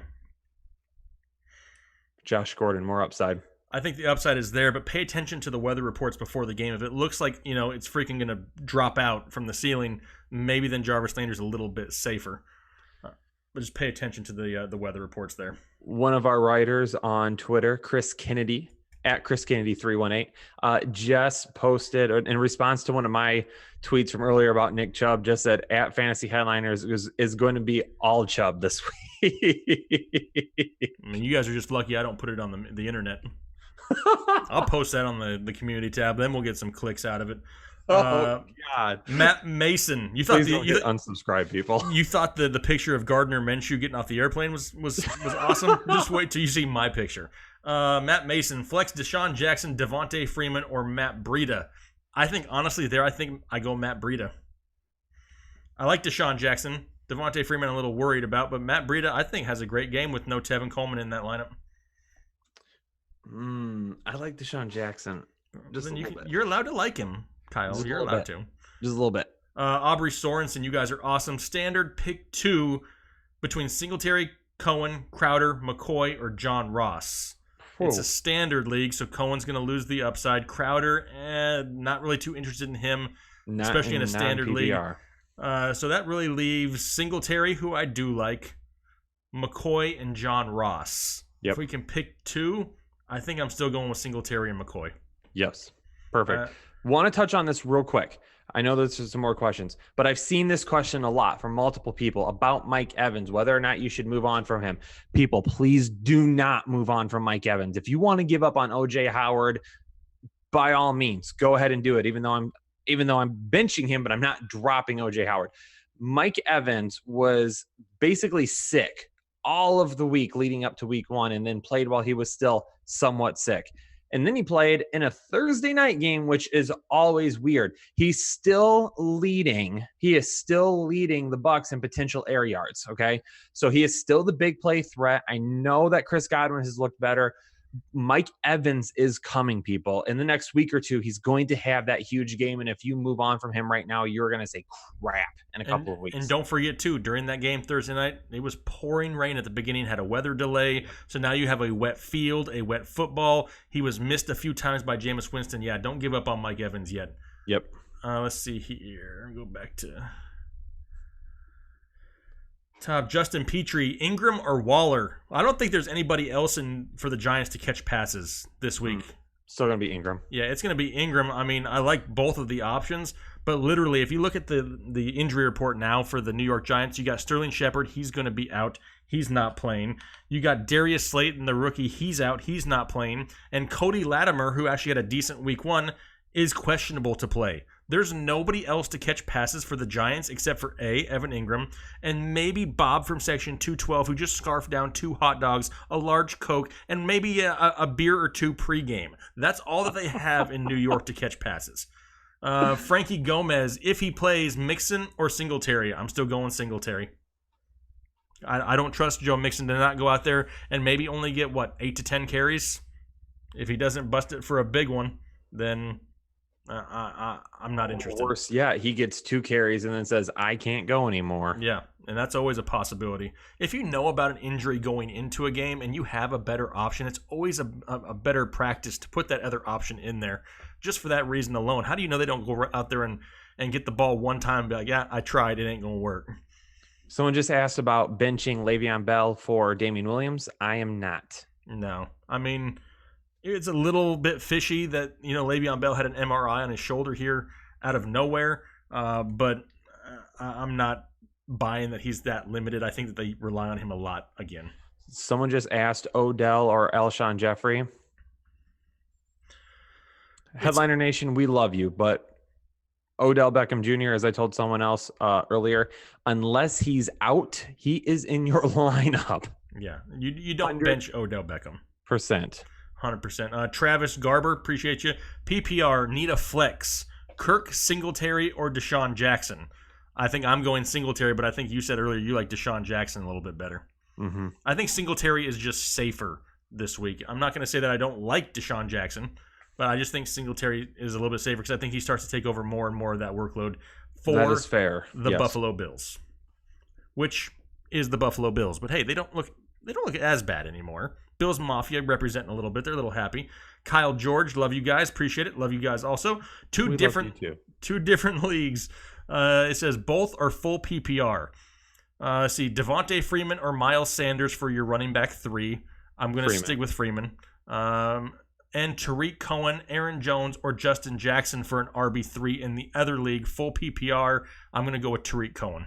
Josh Gordon, more upside. I think the upside is there, but pay attention to the weather reports before the game. If it looks like, it's freaking going to drop out from the ceiling, maybe then Jarvis Landry's a little bit safer. But just pay attention to the weather reports there. One of our writers on Twitter, Chris Kennedy, at Chris Kennedy 318, just posted in response to one of my tweets from earlier about Nick Chubb, just said at Fantasy Headliners is going to be all Chubb this week. You guys are just lucky I don't put it on the internet. I'll post that on the community tab. Then we'll get some clicks out of it. Oh God, Matt Mason, you thought please don't get unsubscribe people. You thought the picture of Gardner Minshew getting off the airplane was awesome. Just wait till you see my picture. Matt Mason, flex Deshaun Jackson, Devontae Freeman, or Matt Breida. I think honestly, I think I go Matt Breida. I like Deshaun Jackson. Devontae Freeman, I'm a little worried about, but Matt Breida, I think, has a great game with no Tevin Coleman in that lineup. I like Deshaun Jackson. Just a little bit. You're allowed to like him, Kyle. You're allowed to. Just a little bit. Aubrey Sorensen, you guys are awesome. Standard pick 2 between Singletary, Cohen, Crowder, McCoy, or John Ross. Whoa. It's a standard league, so Cohen's going to lose the upside. Crowder, not really too interested in him, especially in a standard league. So that really leaves Singletary, who I do like, McCoy, and John Ross. Yep. If we can pick 2, I think I'm still going with Singletary and McCoy. Yes. Perfect. Want to touch on this real quick. I know there's some more questions, but I've seen this question a lot from multiple people about Mike Evans, whether or not you should move on from him. People, please do not move on from Mike Evans. If you want to give up on OJ Howard, by all means, go ahead and do it. Even though I'm benching him, but I'm not dropping OJ Howard. Mike Evans was basically sick all of the week leading up to week 1 and then played while he was still somewhat sick. And then he played in a Thursday night game, which is always weird. He is still leading the Bucs in potential air yards. Okay. So he is still the big play threat. I know that Chris Godwin has looked better. Mike Evans is coming, people. In the next week or 2, he's going to have that huge game. And if you move on from him right now, you're going to say crap in a couple of weeks. And don't forget, too, during that game Thursday night, it was pouring rain at the beginning, had a weather delay. So now you have a wet field, a wet football. He was missed a few times by Jameis Winston. Yeah, don't give up on Mike Evans yet. Yep. Let's see here. Go back to top. Justin Petrie, Ingram or Waller? I don't think there's anybody else for the Giants to catch passes this week. Still going to be Ingram. Yeah, it's going to be Ingram. I mean, I like both of the options, but literally, if you look at the injury report now for the New York Giants, you got Sterling Shepard. He's going to be out. He's not playing. You got Darius Slayton, the rookie. He's out. He's not playing. And Cody Latimer, who actually had a decent week 1, is questionable to play. There's nobody else to catch passes for the Giants except for Evan Ingram, and maybe Bob from Section 212, who just scarfed down 2 hot dogs, a large Coke, and maybe a beer or 2 pregame. That's all that they have in New York to catch passes. Frankie Gomez, if he plays, Mixon or Singletary? I'm still going Singletary. I don't trust Joe Mixon to not go out there and maybe only get, 8 to 10 carries? If he doesn't bust it for a big one, then I'm not interested. Worse, yeah, he gets 2 carries and then says, I can't go anymore. Yeah, and that's always a possibility. If you know about an injury going into a game and you have a better option, it's always a better practice to put that other option in there just for that reason alone. How do you know they don't go out there and get the ball one time and be like, yeah, I tried, it ain't going to work? Someone just asked about benching Le'Veon Bell for Damian Williams. I am not. No. I mean, it's a little bit fishy that, Le'Veon Bell had an MRI on his shoulder here out of nowhere, but I'm not buying that he's that limited. I think that they rely on him a lot again. Someone just asked Odell or Alshon Jeffrey. Headliner Nation, we love you, but Odell Beckham Jr., as I told someone else earlier, unless he's out, he is in your lineup. Yeah, you don't bench Odell Beckham. 100%. Travis Garber, appreciate you. PPR, need a flex. Kirk, Singletary, or Deshaun Jackson? I think I'm going Singletary, but I think you said earlier you like Deshaun Jackson a little bit better. Mm-hmm. I think Singletary is just safer this week. I'm not going to say that I don't like Deshaun Jackson, but I just think Singletary is a little bit safer because I think he starts to take over more and more of that workload for that is fair. The Buffalo Bills, which is the Buffalo Bills. But hey, they don't look as bad anymore. Bills Mafia representing a little bit. They're a little happy. Kyle George, love you guys. Appreciate it. Love you guys also. Two different leagues. It says both are full PPR. Let's see, Devontae Freeman or Miles Sanders for your running back 3. I'm going to stick with Freeman. And Tariq Cohen, Aaron Jones, or Justin Jackson for an RB3 in the other league. Full PPR. I'm going to go with Tariq Cohen.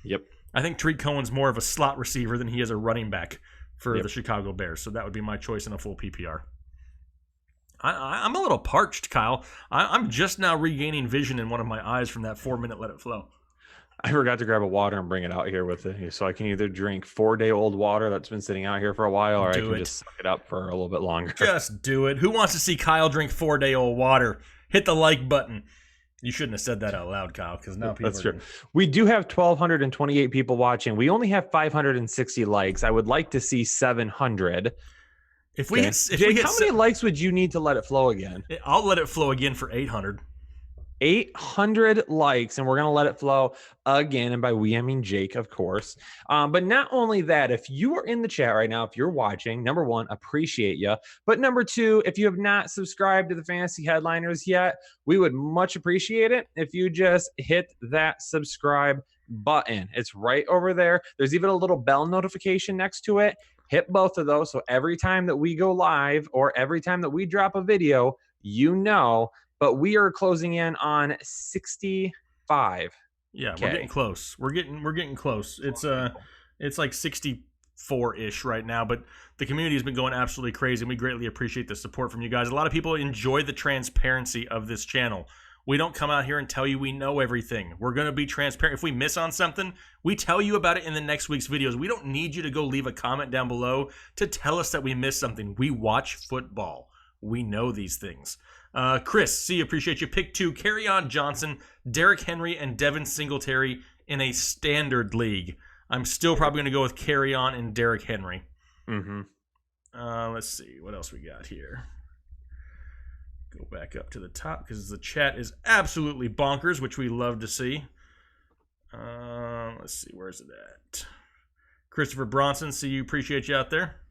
Yep. I think Tariq Cohen's more of a slot receiver than he is a running back for the Chicago Bears. So that would be my choice in a full PPR. I'm a little parched, Kyle. I'm just now regaining vision in one of my eyes from that 4-minute Let It Flow. I forgot to grab a water and bring it out here with it, so I can either drink 4-day-old water that's been sitting out here for a while, or I can just suck it up for a little bit longer. Just do it. Who wants to see Kyle drink 4-day-old water? Hit the like button. You shouldn't have said that out loud, Kyle, because now people. That's true. We do have 1,228 people watching. We only have 560 likes. I would like to see 700. If we hit, Jake, how many likes would you need to let it flow again? I'll let it flow again for 800. 800 likes, and we're going to let it flow again. And by we, I mean Jake, of course. But not only that, if you are in the chat right now, if you're watching, number one, appreciate you. But number two, if you have not subscribed to the Fantasy Headliners yet, we would much appreciate it if you just hit that subscribe button. It's right over there. There's even a little bell notification next to it. Hit both of those. So every time that we go live or every time that we drop a video, you know. But we are closing in on 65. Yeah, we're getting close. We're getting close. It's like 64-ish right now, but the community has been going absolutely crazy, and we greatly appreciate the support from you guys. A lot of people enjoy the transparency of this channel. We don't come out here and tell you we know everything. We're going to be transparent. If we miss on something, we tell you about it in the next week's videos. We don't need you to go leave a comment down below to tell us that we missed something. We watch football. We know these things. Chris, see, appreciate you. Pick 2, Kerryon Johnson, Derrick Henry, and Devin Singletary in a standard league. I'm still probably going to go with Kerryon and Derrick Henry. Mm-hmm. Let's see. What else we got here? Go back up to the top because the chat is absolutely bonkers, which we love to see. Let's see. Where's it at? Christopher Bronson, see you. Appreciate you out there.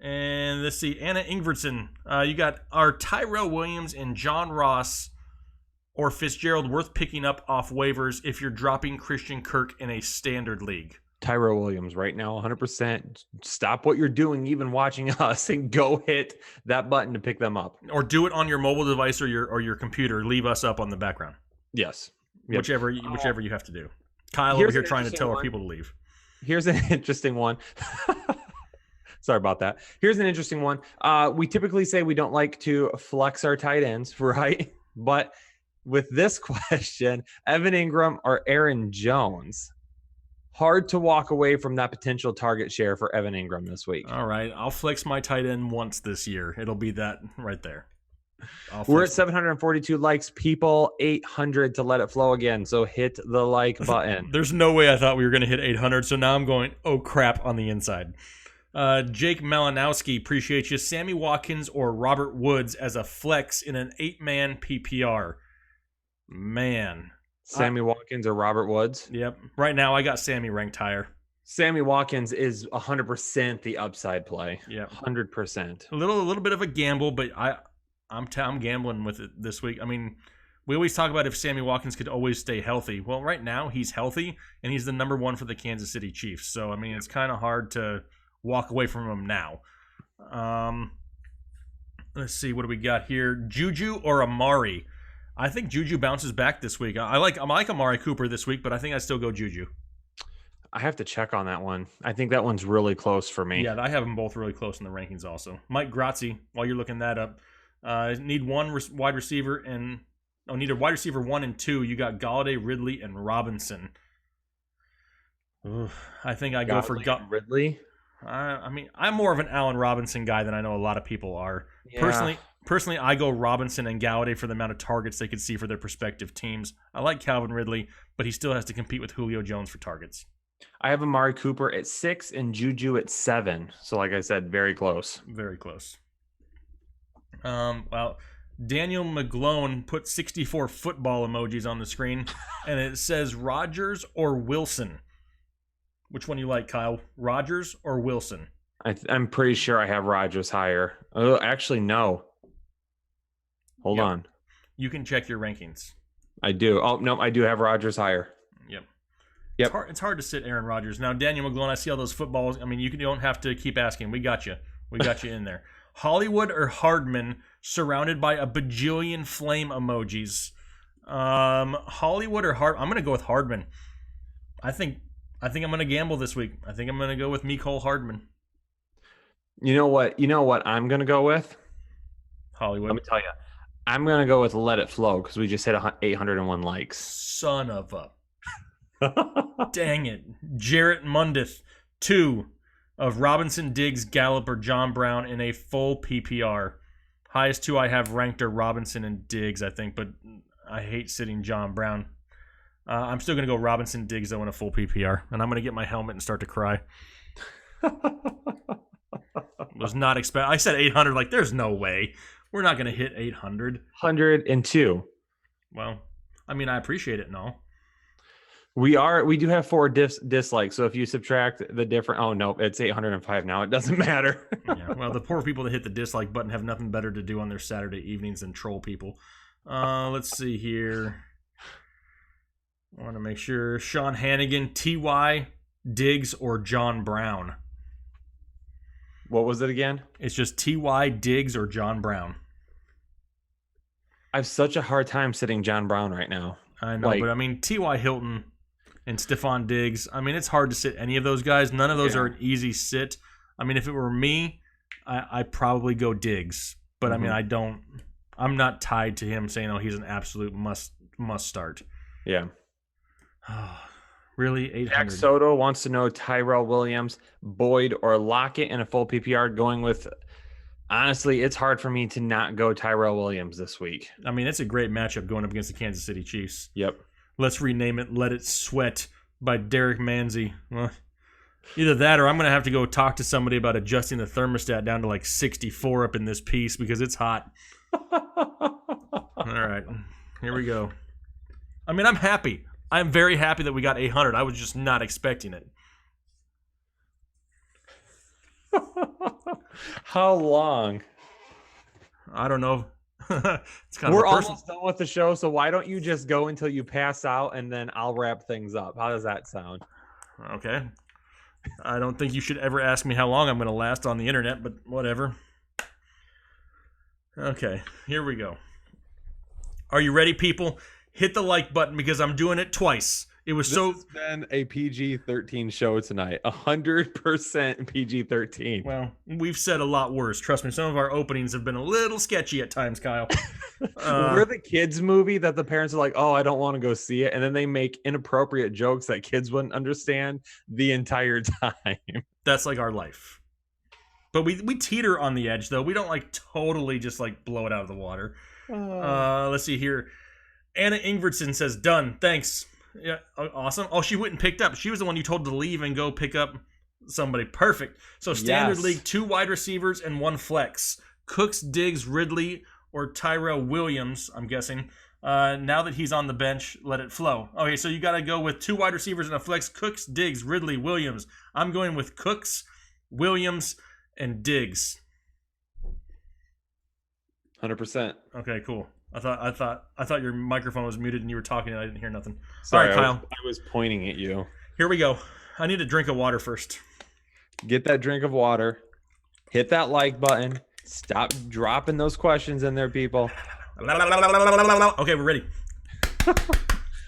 And let's see, Anna Ingvartson. You got our Tyrell Williams and John Ross or Fitzgerald worth picking up off waivers if you're dropping Christian Kirk in a standard league? Tyrell Williams right now, 100%. Stop what you're doing, even watching us, and go hit that button to pick them up. Or do it on your mobile device or your computer. Leave us up on the background. Yes. Yep. Whichever you have to do. Kyle over here trying to tell our people to leave. Here's an interesting one. Sorry about that. Here's an interesting one. We typically say we don't like to flex our tight ends, right? But with this question, Evan Ingram or Aaron Jones, hard to walk away from that potential target share for Evan Ingram this week. All right. I'll flex my tight end once this year. It'll be that right there. We're at 742 likes, people. 800 to let it flow again. So hit the like button. There's no way I thought we were going to hit 800. So now I'm going, oh, crap, on the inside. Jake Malinowski, appreciate you. Sammy Watkins or Robert Woods as a flex in an 8-man PPR. Man. Sammy Watkins or Robert Woods? Yep. Right now, I got Sammy ranked higher. Sammy Watkins is 100% the upside play. Yeah. 100%. A little bit of a gamble, but I'm gambling with it this week. I mean, we always talk about if Sammy Watkins could always stay healthy. Well, right now, he's healthy, and he's the number 1 for the Kansas City Chiefs. So, I mean, it's kind of hard to walk away from him now. Let's see, what do we got here? Juju or Amari? I think Juju bounces back this week. I like Amari Cooper this week, but I think I'd still go Juju. I have to check on that one. I think that one's really close for me. Yeah, I have them both really close in the rankings also. Mike Grazzi, while you're looking that up, need one wide receiver and need a wide receiver 1 and 2. You got Galladay, Ridley, and Robinson. Oof, I think I go for Ridley. I mean, I'm more of an Allen Robinson guy than I know a lot of people are. Yeah. Personally, I go Robinson and Galladay for the amount of targets they could see for their respective teams. I like Calvin Ridley, but he still has to compete with Julio Jones for targets. I have Amari Cooper at 6 and Juju at 7. So, like I said, very close. Very close. Well, Daniel McGlone put 64 football emojis on the screen, and it says Rodgers or Wilson. Which one you like, Kyle? Rodgers or Wilson? I'm pretty sure I have Rodgers higher. Oh, actually, no. Hold on. You can check your rankings. I do. Oh, no, I do have Rodgers higher. Yep. It's hard to sit Aaron Rodgers. Now, Daniel McGlone, I see all those footballs. I mean, you don't have to keep asking. We got you. We got you in there. Hollywood or Hardman surrounded by a bajillion flame emojis. Hollywood or Hardman? I'm going to go with Hardman. I think I'm going to gamble this week. I think I'm going to go with Mecole Hardman. You know what I'm going to go with? Hollywood. Let me tell you, I'm gonna go with Let It Flow because we just hit 801 likes. Son of a dang it. Jarrett Mundith, 2 of Robinson, Diggs, Gallup, or John Brown in a full PPR. Highest 2 I have ranked are Robinson and Diggs, I think, but I hate sitting John Brown. I'm still going to go Robinson, Diggs, though, in a full PPR, and I'm going to get my helmet and start to cry. Was not expect. I said 800, like, there's no way. We're not going to hit 800. 102. Well, I mean, I appreciate it and all. We do have 4 dislikes. So if you subtract the different, oh no, it's 805 now. It doesn't matter. Yeah, well, the poor people that hit the dislike button have nothing better to do on their Saturday evenings than troll people. Let's see here. I want to make sure. Sean Hannigan, T.Y., Diggs, or John Brown. What was it again? It's just T.Y., Diggs, or John Brown. I have such a hard time sitting John Brown right now. I know, but I mean, T.Y. Hilton and Stephon Diggs, I mean, it's hard to sit any of those guys. None of those are an easy sit. I mean, if it were me, I'd probably go Diggs. But, I mean, I'm not tied to him saying, oh, he's an absolute must start. Yeah. Really? 800. Jack Soto wants to know Tyrell Williams, Boyd, or Lockett in a full PPR. Going with, honestly, it's hard for me to not go Tyrell Williams this week. I mean, it's a great matchup going up against the Kansas City Chiefs. Yep. Let's rename it Let It Sweat by Derek Manzi. Well, either that or I'm going to have to go talk to somebody about adjusting the thermostat down to like 64 up in this piece because it's hot. All right. Here we go. I mean, I'm happy. I'm very happy that we got 800. I was just not expecting it. How long? I don't know. It's kind We're of almost done with the show, so why don't you just go until you pass out, and then I'll wrap things up. How does that sound? Okay. I don't think you should ever ask me how long I'm going to last on the internet, but whatever. Okay, here we go. Are you ready, people? Hit the like button because I'm doing it twice. It was This has been a PG-13 show tonight. 100% PG-13. Well, we've said a lot worse. Trust me, some of our openings have been a little sketchy at times, Kyle. We're the kids movie that the parents are like, oh, I don't want to go see it. And then they make inappropriate jokes that kids wouldn't understand the entire time. That's like our life. But we teeter on the edge, though. We don't like totally just like blow it out of the water. Let's see here. Anna Ingvartson says, done. Thanks. Yeah, awesome. Oh, she went and picked up. She was the one you told to leave and go pick up somebody. Perfect. So standard league, 2 wide receivers and 1 flex. Cooks, Diggs, Ridley, or Tyrell Williams, I'm guessing. Now that he's on the bench, let it flow. Okay, so you got to go with 2 wide receivers and a flex. Cooks, Diggs, Ridley, Williams. I'm going with Cooks, Williams, and Diggs. 100%. Okay, cool. I thought your microphone was muted and you were talking and I didn't hear nothing. Sorry, all right, Kyle. I was pointing at you. Here we go. I need a drink of water first. Get that drink of water. Hit that like button. Stop dropping those questions in there, people. Okay, we're ready.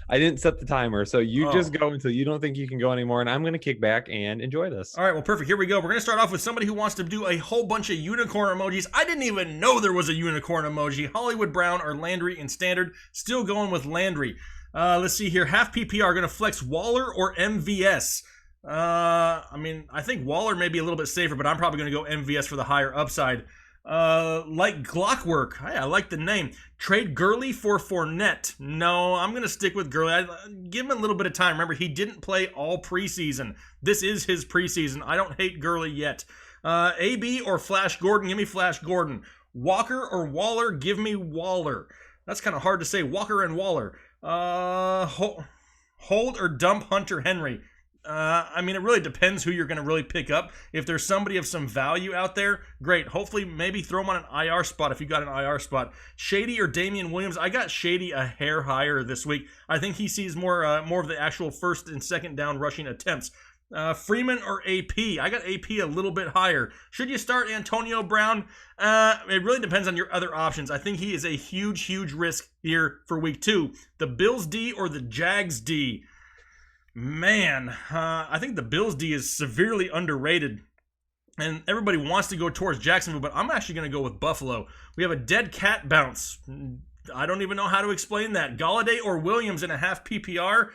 I didn't set the timer, so you just go until you don't think you can go anymore, and I'm going to kick back and enjoy this. All right, well, perfect. Here we go. We're going to start off with somebody who wants to do a whole bunch of unicorn emojis. I didn't even know there was a unicorn emoji. Hollywood Brown or Landry in standard. Still going with Landry. Let's see here. Half PPR going to flex Waller or MVS. I mean, I think Waller may be a little bit safer, but I'm probably going to go MVS for the higher upside. Like Glockwork. I like the name. Trade Gurley for Fournette. No, I'm going to stick with Gurley. Give him a little bit of time. Remember, he didn't play all preseason. This is his preseason. I don't hate Gurley yet. AB or Flash Gordon? Give me Flash Gordon. Walker or Waller? Give me Waller. That's kind of hard to say. Walker and Waller. Hold or dump Hunter Henry? I mean, it really depends who you're going to really pick up. If there's somebody of some value out there, great. Hopefully, maybe throw him on an IR spot if you got an IR spot. Shady or Damian Williams? I got Shady a hair higher this week. I think he sees more of the actual first and second down rushing attempts. Freeman or AP? I got AP a little bit higher. Should you start Antonio Brown? It really depends on your other options. I think he is a huge, huge risk here for week 2. The Bills D or the Jags D? Man, I think the Bills D is severely underrated. And everybody wants to go towards Jacksonville, but I'm actually going to go with Buffalo. We have a dead cat bounce. I don't even know how to explain that. Galladay or Williams in a half PPR.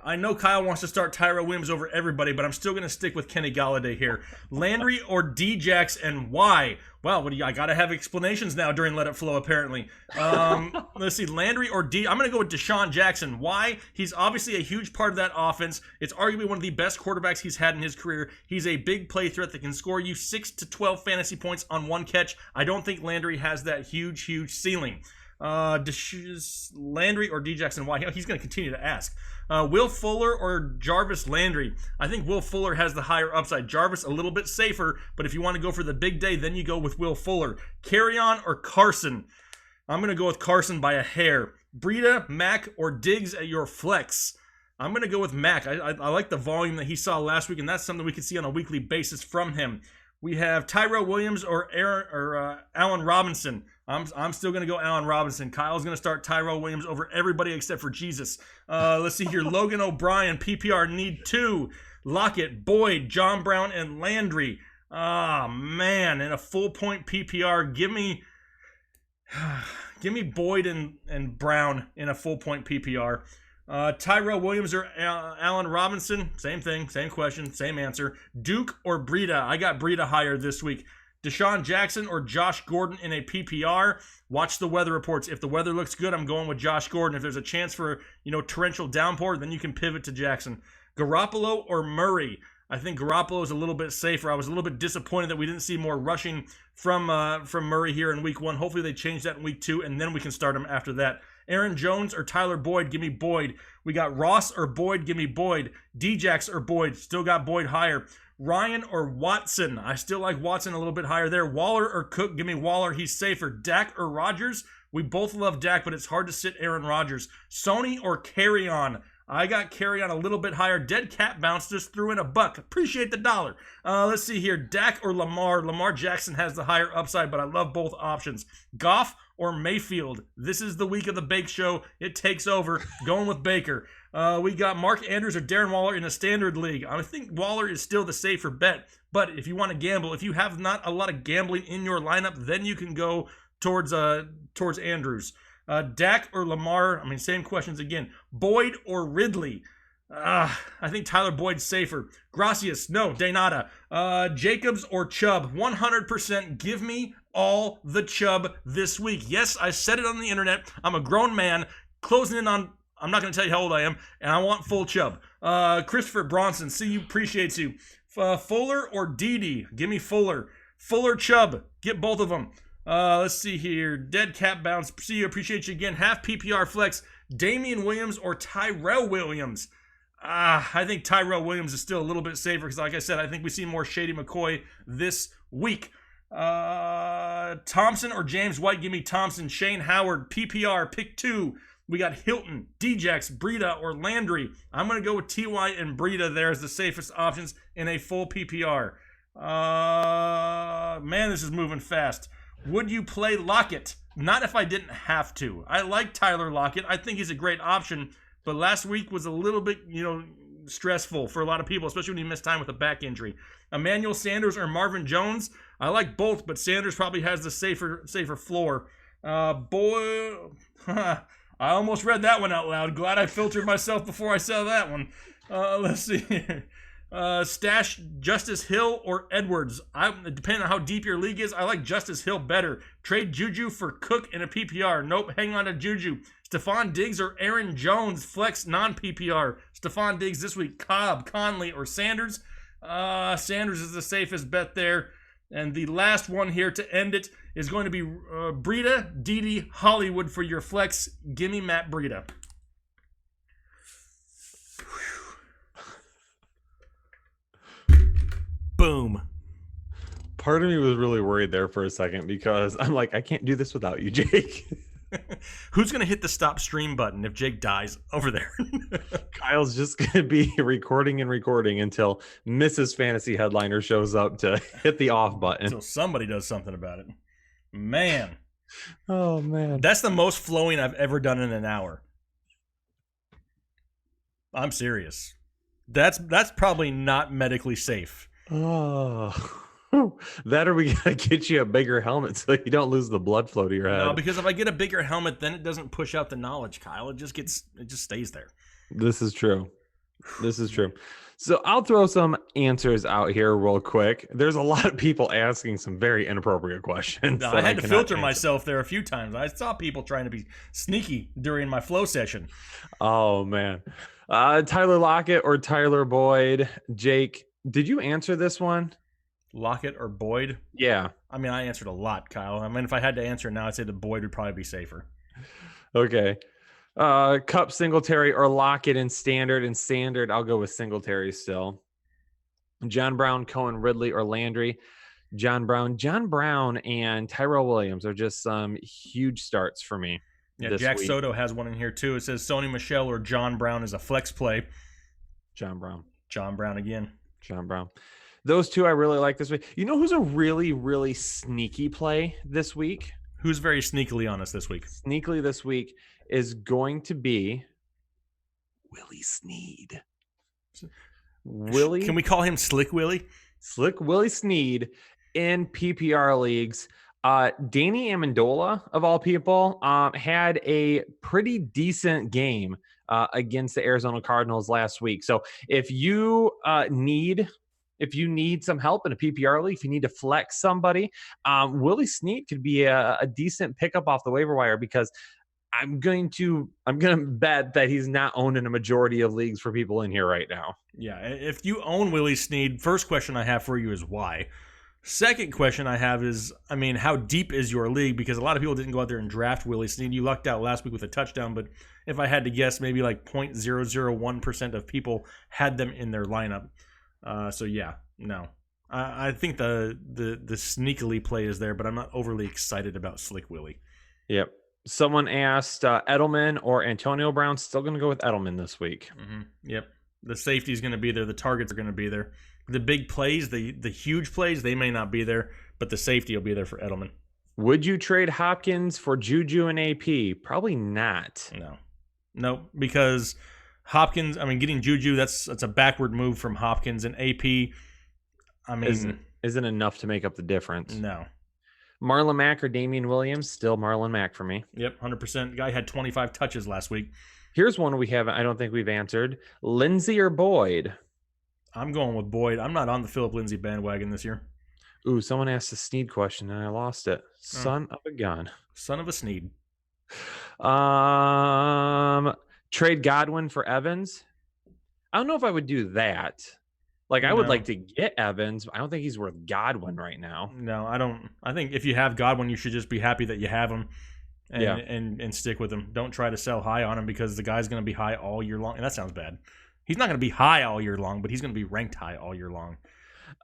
I know Kyle wants to start Tyrell Williams over everybody, but I'm still going to stick with Kenny Galladay here. Landry or D-Jax, and why? Well, I got to have explanations now during Let It Flow, apparently. Let's see, Landry or D. I'm going to go with Deshaun Jackson. Why? He's obviously a huge part of that offense. It's arguably one of the best quarterbacks he's had in his career. He's a big play threat that can score you 6 to 12 fantasy points on one catch. I don't think Landry has that huge ceiling. Landry or D-Jackson, why? He's going to continue to ask. Will Fuller or Jarvis Landry? I think Will Fuller has the higher upside. Jarvis a little bit safer, but if you want to go for the big day, then you go with Will Fuller. Carry-on or Carson? I'm going to go with Carson by a hair. Breida, Mack, or Diggs at your flex? I'm going to go with Mack. I like the volume that he saw last week, and that's something we can see on a weekly basis from him. We have Tyrell Williams or Allen Robinson. I'm still going to go Allen Robinson. Kyle's going to start Tyrell Williams over everybody except for Jesus. Let's see here. Logan O'Brien, PPR need 2. Lockett, Boyd, John Brown, and Landry. Man, in a full point PPR, give me Boyd and Brown in a full point PPR. Tyrell Williams or Allen Robinson, same thing, same question, same answer. Duke or Breida? I got Breida higher this week. Deshaun Jackson or Josh Gordon in a PPR? Watch the weather reports. If the weather looks good, I'm going with Josh Gordon. If there's a chance for, torrential downpour, then you can pivot to Jackson. Garoppolo or Murray? I think Garoppolo is a little bit safer. I was a little bit disappointed that we didn't see more rushing from Murray here in week 1. Hopefully they change that in week 2, and then we can start him after that. Aaron Jones or Tyler Boyd? Give me Boyd. We got Ross or Boyd? Give me Boyd. D-Jax or Boyd? Still got Boyd higher. Ryan or Watson? I still like Watson a little bit higher there. Waller or Cook? Give me Waller. He's safer. Dak or Rodgers? We both love Dak, but it's hard to sit Aaron Rodgers. Sony or Carry-On? I got Carry-On a little bit higher. Dead cat bounce, just threw in a buck. Appreciate the dollar. Let's see here. Dak or Lamar? Lamar Jackson has the higher upside, but I love both options. Goff or Mayfield? This is the week of the Bake Show. It takes over. Going with Baker. We got Mark Andrews or Darren Waller in a standard league. I think Waller is still the safer bet, but if you want to gamble, if you have not a lot of gambling in your lineup, then you can go towards Andrews. Dak or Lamar? I mean, same questions again. Boyd or Ridley? I think Tyler Boyd's safer. Gracias. No, de nada. Jacobs or Chubb? 100% give me all the Chubb this week. Yes, I said it on the internet. I'm a grown man closing in on, I'm not going to tell you how old I am, and I want full Chubb. Christopher Bronson, see you, appreciates you. Fuller or Dede? Give me Fuller. Fuller, Chubb. Get both of them. Let's see here. Dead Cat Bounce. See you. Appreciate you again. Half PPR flex. Damian Williams or Tyrell Williams? I think Tyrell Williams is still a little bit safer because, like I said, I think we see more Shady McCoy this week. Thompson or James White? Give me Thompson. Shane Howard. PPR. Pick 2. We got Hilton, D-Jax, Breida, or Landry. I'm going to go with T.Y. and Breida there as the safest options in a full PPR. Man, this is moving fast. Would you play Lockett? Not if I didn't have to. I like Tyler Lockett. I think he's a great option, but last week was a little bit, stressful for a lot of people, especially when he missed time with a back injury. Emmanuel Sanders or Marvin Jones? I like both, but Sanders probably has the safer floor. I almost read that one out loud. Glad I filtered myself before I said that one. Let's see here. Stash Justice Hill or Edwards? Depending on how deep your league is, I like Justice Hill better. Trade Juju for Cook in a PPR. Nope, hang on to Juju. Stephon Diggs or Aaron Jones? Flex non-PPR. Stephon Diggs this week. Cobb, Conley, or Sanders? Sanders is the safest bet there. And the last one here to end it is going to be Breida, Dede, Hollywood for your flex. Gimme Matt Breida. Boom. Part of me was really worried there for a second because I'm like, I can't do this without you, Jake. Who's going to hit the stop stream button if Jake dies over there? Kyle's just going to be recording until Mrs. Fantasy Headliner shows up to hit the off button. Until somebody does something about it. Man. Oh, man. That's the most flowing I've ever done in an hour. I'm serious. That's probably not medically safe. Oh. That, or we gotta get you a bigger helmet so you don't lose the blood flow to your head. No, because if I get a bigger helmet, then it doesn't push out the knowledge, Kyle. It just stays there. This is true. This is true. So I'll throw some answers out here real quick. There's a lot of people asking some very inappropriate questions. No, I had to filter myself there a few times. I saw people trying to be sneaky during my flow session. Oh, man. Tyler Lockett or Tyler Boyd? Jake, did you answer this one? Lockett or Boyd? Yeah. I mean, I answered a lot, Kyle. I mean, if I had to answer now, I'd say the Boyd would probably be safer. Okay. Cup, Singletary, or Lockett in standard? In standard, I'll go with Singletary still. John Brown, Cohen, Ridley, or Landry? John Brown and Tyrell Williams are just some huge starts for me. Yeah, Jack Soto has one in here too. It says Sony Michel or John Brown is a flex play. John Brown again. John Brown. Those two I really like this week. You know who's a really, really sneaky play this week? Who's very sneakily on us this week? Sneakily this week is going to be Willie Snead. Can we call him Slick Willie? Slick Willie Snead in PPR leagues. Danny Amendola, of all people, had a pretty decent game against the Arizona Cardinals last week. So if you need some help in a PPR league, if you need to flex somebody, Willie Snead could be a decent pickup off the waiver wire, because I'm going to bet that he's not owned in a majority of leagues for people in here right now. Yeah, if you own Willie Snead, first question I have for you is why. Second question I have is, I mean, how deep is your league? Because a lot of people didn't go out there and draft Willie Snead. You lucked out last week with a touchdown, but if I had to guess, maybe like 0.001% of people had them in their lineup. So yeah, no. I think the sneakily play is there, but I'm not overly excited about Slick Willie. Yep. Someone asked Edelman or Antonio Brown. Still going to go with Edelman this week. Mm-hmm. Yep. The safety is going to be there. The targets are going to be there. The big plays, the huge plays, they may not be there, but the safety will be there for Edelman. Would you trade Hopkins for Juju and AP? Probably not. No, because Hopkins, I mean, getting Juju, that's a backward move from Hopkins, and AP, I mean, isn't enough to make up the difference. No. Marlon Mack or Damian Williams? Still Marlon Mack for me. Yep, 100%. Guy had 25 touches last week. Here's one I don't think we've answered. Lindsey or Boyd? I'm going with Boyd. I'm not on the Philip Lindsay bandwagon this year. Ooh, someone asked a Snead question and I lost it. Son of a gun. Son of a Snead. Trade Godwin for Evans? I don't know if I would do that. I would like to get Evans. I don't think he's worth Godwin right now. No, I don't. I think if you have Godwin, you should just be happy that you have him and stick with him. Don't try to sell high on him, because the guy's going to be high all year long. And that sounds bad. He's not going to be high all year long, but he's going to be ranked high all year long.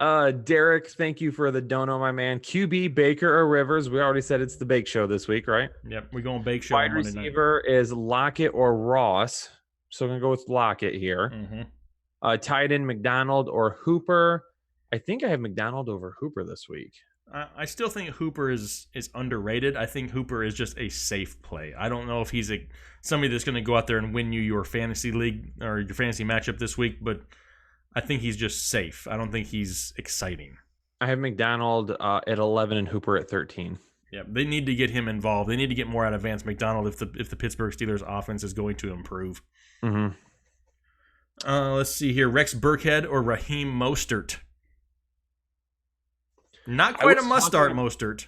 Derek, thank you for the dono, my man. QB, Baker or Rivers? We already said it's the Bake Show this week, right? Yep, we're going Bake Show. Wide receiver is Lockett or Ross. So I'm going to go with Lockett here. Mm-hmm. Tight end, McDonald or Hooper. I think I have McDonald over Hooper this week. I still think Hooper is underrated. I think Hooper is just a safe play. I don't know if he's somebody that's going to go out there and win you your fantasy league or your fantasy matchup this week, but I think he's just safe. I don't think he's exciting. I have McDonald at 11 and Hooper at 13. Yeah, they need to get him involved. They need to get more out of Vance McDonald if the Pittsburgh Steelers offense is going to improve. Mm-hmm. Let's see here. Rex Burkhead or Raheem Mostert? Not quite a must-start Mostert.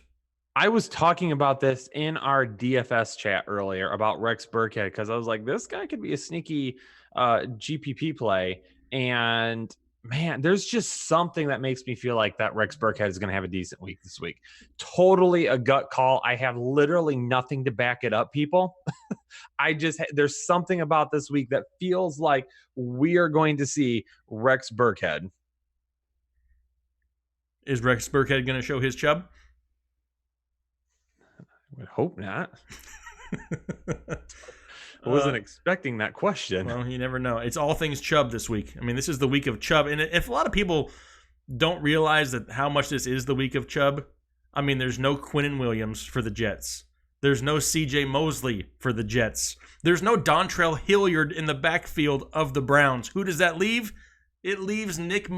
I was talking about this in our DFS chat earlier about Rex Burkhead, because I was like, this guy could be a sneaky GPP play. And, man, there's just something that makes me feel like that Rex Burkhead is going to have a decent week this week. Totally a gut call. I have literally nothing to back it up, people. There's something about this week that feels like we are going to see Rex Burkhead. Is Rex Burkhead going to show his chub? I would hope not. I wasn't expecting that question. Well, you never know. It's all things Chubb this week. I mean, this is the week of Chubb. And if a lot of people don't realize that how much this is the week of Chubb, I mean, there's no Quinnen Williams for the Jets. There's no C.J. Mosley for the Jets. There's no Dontrell Hilliard in the backfield of the Browns. Who does that leave? It leaves Nick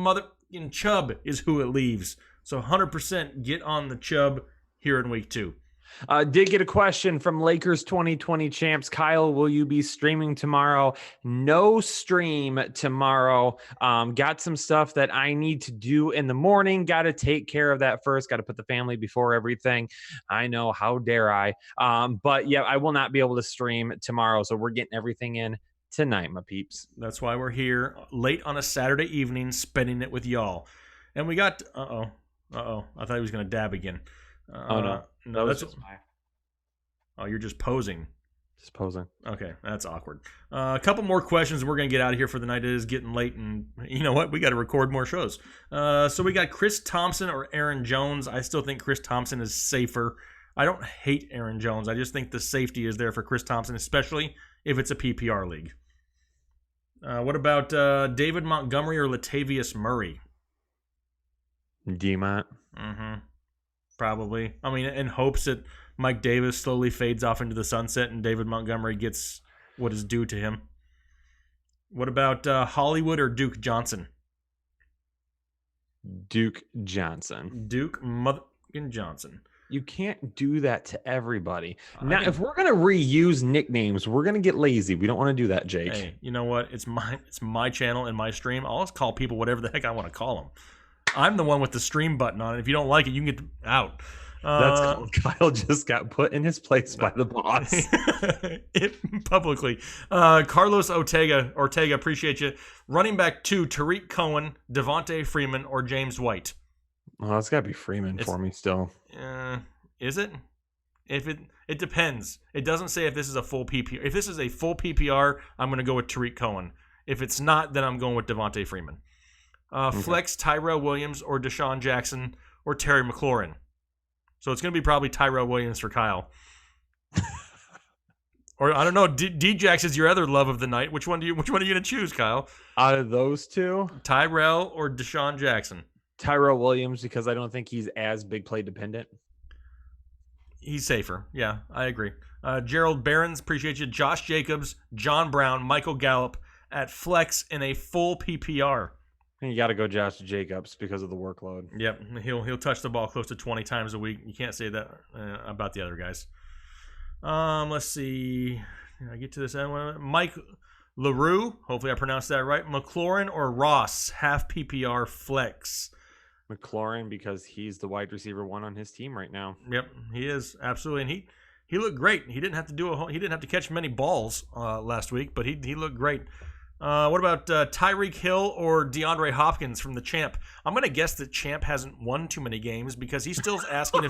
Chubb is who it leaves. So 100% get on the Chubb here in week 2. Did get a question from Lakers 2020 champs. Kyle, will you be streaming tomorrow? No stream tomorrow. Got some stuff that I need to do in the morning. Got to take care of that first. Got to put the family before everything. I know, how dare I? But yeah, I will not be able to stream tomorrow. So we're getting everything in tonight, my peeps. That's why we're here late on a Saturday evening, spending it with y'all. And we got, I thought he was going to dab again. Oh no. No, that's just oh, you're just posing. Just posing. Okay, that's awkward. A couple more questions. We're gonna get out of here for the night. It is getting late, and you know what? We got to record more shows. So we got Chris Thompson or Aaron Jones. I still think Chris Thompson is safer. I don't hate Aaron Jones. I just think the safety is there for Chris Thompson, especially if it's a PPR league. What about David Montgomery or Latavius Murray? D-Mont. Mm-hmm. Probably. I mean, in hopes that Mike Davis slowly fades off into the sunset and David Montgomery gets what is due to him. What about Hollywood or Duke Johnson? Duke Johnson. Duke motherfucking Johnson. You can't do that to everybody. Now, if we're going to reuse nicknames, we're going to get lazy. We don't want to do that, Jake. Hey, you know what? It's my channel and my stream. I'll just call people whatever the heck I want to call them. I'm the one with the stream button on it. If you don't like it, you can get out. That's called Kyle just got put in his place by the boss. Publicly. Carlos Ortega, appreciate you. Running back 2, Tariq Cohen, Devontae Freeman, or James White? Oh, it's got to be Freeman for me still. Is it? If it depends. It doesn't say if this is a full PPR. If this is a full PPR, I'm going to go with Tariq Cohen. If it's not, then I'm going with Devontae Freeman. Okay. Flex Tyrell Williams or Deshaun Jackson or Terry McLaurin. So it's going to be probably Tyrell Williams for Kyle. Or I don't know. D-Jax is your other love of the night. Which one are you going to choose, Kyle? Out of those two, Tyrell or Deshaun Jackson? Tyrell Williams, because I don't think he's as big play dependent. He's safer. Yeah, I agree. Gerald Barons, appreciate you. Josh Jacobs, John Brown, Michael Gallup at flex in a full PPR. You got to go Josh Jacobs because of the workload. Yep, he'll touch the ball close to 20 times a week. You can't say that about the other guys. Let's see. Did I get to this end? Mike LaRue, hopefully I pronounced that right. McLaurin or Ross, half PPR flex. McLaurin, because he's the wide receiver 1 on his team right now. Yep, he is absolutely, and he looked great. He didn't have to catch many balls last week, but he looked great. What about Tyreek Hill or DeAndre Hopkins from the Champ? I'm going to guess that Champ hasn't won too many games because he's still asking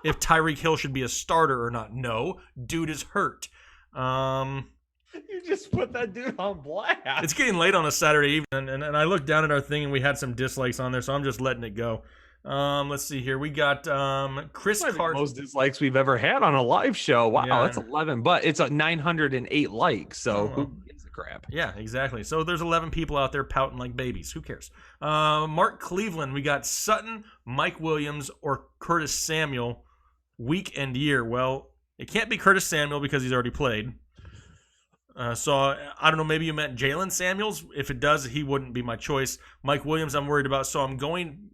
if Tyreek Hill should be a starter or not. No, dude is hurt. You just put that dude on blast. It's getting late on a Saturday evening, and I looked down at our thing, and we had some dislikes on there, so I'm just letting it go. Let's see here. We got Chris Carson. Most dislikes we've ever had on a live show. Wow, yeah. That's 11, but it's a 908 likes, so who gives a crap? Yeah, exactly. So there's 11 people out there pouting like babies. Who cares? Mark Cleveland. We got Sutton, Mike Williams, or Curtis Samuel week and year. Well, it can't be Curtis Samuel because he's already played. So I don't know. Maybe you meant Jalen Samuels. If it does, he wouldn't be my choice. Mike Williams, I'm worried about. So I'm going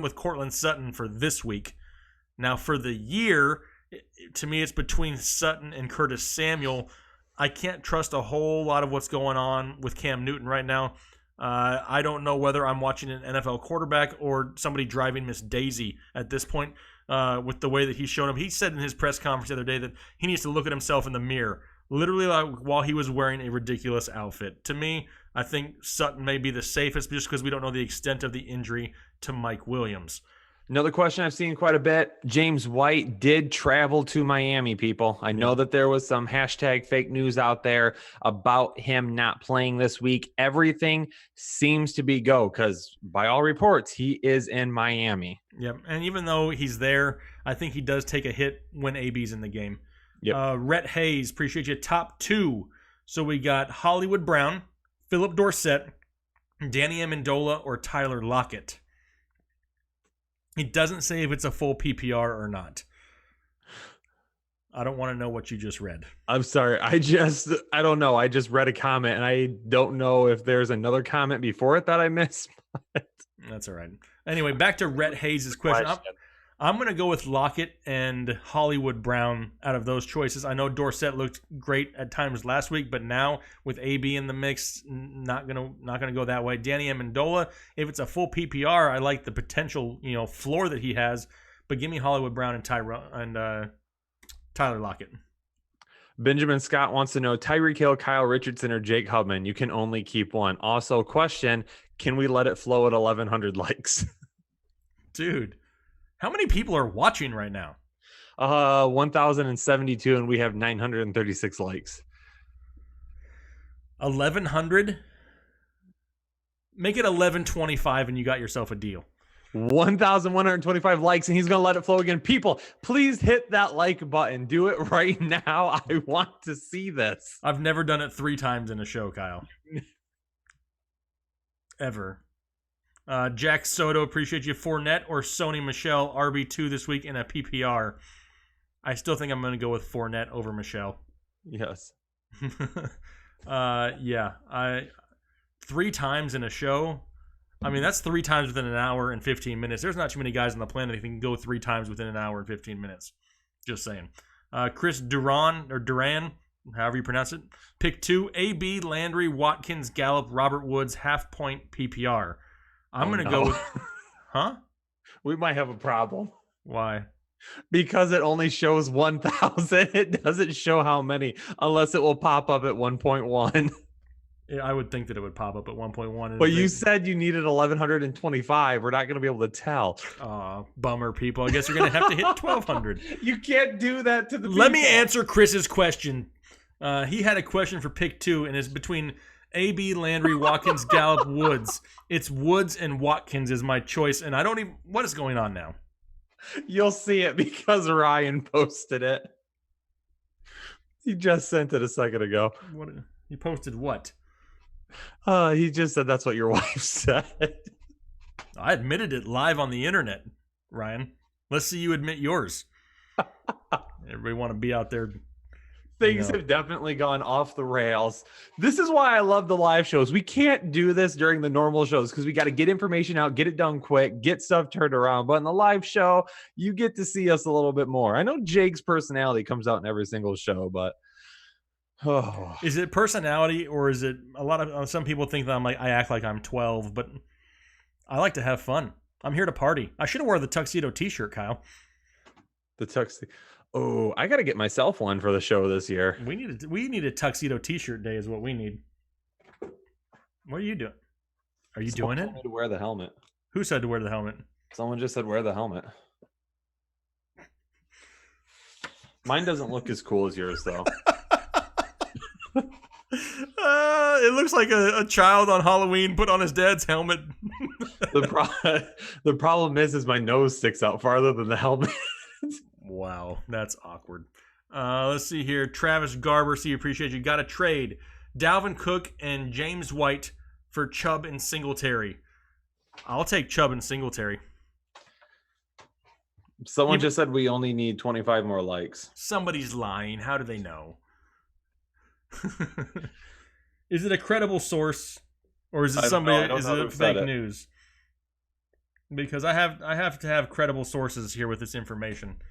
with Cortland Sutton for this week. Now for the year, to me, it's between Sutton and Curtis Samuel. I can't trust a whole lot of what's going on with Cam Newton right now. I don't know whether I'm watching an NFL quarterback or somebody driving Miss Daisy at this point. With the way that he's shown him, he said in his press conference the other day that he needs to look at himself in the mirror. Literally, like, while he was wearing a ridiculous outfit. To me, I think Sutton may be the safest just because we don't know the extent of the injury to Mike Williams. Another question I've seen quite a bit. James White did travel to Miami, people. I know that there was some hashtag fake news out there about him not playing this week. Everything seems to be go because by all reports, he is in Miami. Yep. And even though he's there, I think he does take a hit when AB's in the game. Yep. Rhett Hayes, appreciate you. Top 2. So we got Hollywood Brown, Philip Dorsett, Danny Amendola, or Tyler Lockett. It doesn't say if it's a full PPR or not. I don't want to know what you just read. I'm sorry. I don't know. I just read a comment and I don't know if there's another comment before it that I missed. That's all right. Anyway, back to Rhett Hayes' question. I'm going to go with Lockett and Hollywood Brown out of those choices. I know Dorsett looked great at times last week, but now with AB in the mix, not gonna go that way. Danny Amendola, if it's a full PPR, I like the potential floor that he has, but give me Hollywood Brown and Tyler Lockett. Benjamin Scott wants to know Tyreek Hill, Kyle Richardson, or Jake Hubman. You can only keep one. Also, question: can we let it flow at 1,100 likes? Dude. How many people are watching right now? 1,072, and we have 936 likes. 1,100? Make it 1,125, and you got yourself a deal. 1,125 likes, and he's going to let it flow again. People, please hit that like button. Do it right now. I want to see this. I've never done it 3 times in a show, Kyle. Ever. Jack Soto, appreciate you. Fournette or Sony Michel, RB2 this week in a PPR. I still think I'm going to go with Fournette over Michel. Yes. Yeah. 3 times in a show. I mean, that's 3 times within an hour and 15 minutes. There's not too many guys on the planet that can go 3 times within an hour and 15 minutes. Just saying. Chris Duran, however you pronounce it. Pick 2, AB, Landry, Watkins, Gallup, Robert Woods, half-point PPR. I'm going to go with... Huh? We might have a problem. Why? Because it only shows 1,000. It doesn't show how many, unless it will pop up at 1.1. I would think that it would pop up at 1.1. But you said you needed 1,125. We're not going to be able to tell. Bummer, people. I guess you're going to have to hit 1,200. You can't do that to the people. Let me answer Chris's question. He had a question for pick 2, and it's between... AB, Landry, Watkins, Gallup, Woods. It's Woods and Watkins is my choice, and I don't even... What is going on now? You'll see it because Ryan posted it. He just sent it a second ago. What? He posted what? He just said that's what your wife said. I admitted it live on the internet, Ryan. Let's see you admit yours. Everybody want to be out there... Things have definitely gone off the rails. This is why I love the live shows. We can't do this during the normal shows because we got to get information out, get it done quick, get stuff turned around. But in the live show, you get to see us a little bit more. I know Jake's personality comes out in every single show, but is it personality or is it a lot of some people think that I act like I'm 12, but I like to have fun. I'm here to party. I should have wore the tuxedo t-shirt, Kyle. The tuxedo. Oh, I got to get myself one for the show this year. We need a tuxedo t-shirt day is what we need. What are you doing? Are you doing it? Someone told me to wear the helmet. Who said to wear the helmet? Someone just said wear the helmet. Mine doesn't look as cool as yours, though. It looks like a child on Halloween put on his dad's helmet. The problem is my nose sticks out farther than the helmet. Wow, that's awkward. Let's see here. Travis Garber, appreciate you. Got to trade Dalvin Cook and James White for Chubb and Singletary. I'll take Chubb and Singletary. Someone just said we only need 25 more likes. Somebody's lying. How do they know? Is it a credible source, or is it somebody? Is it fake news? Because I have to have credible sources here with this information.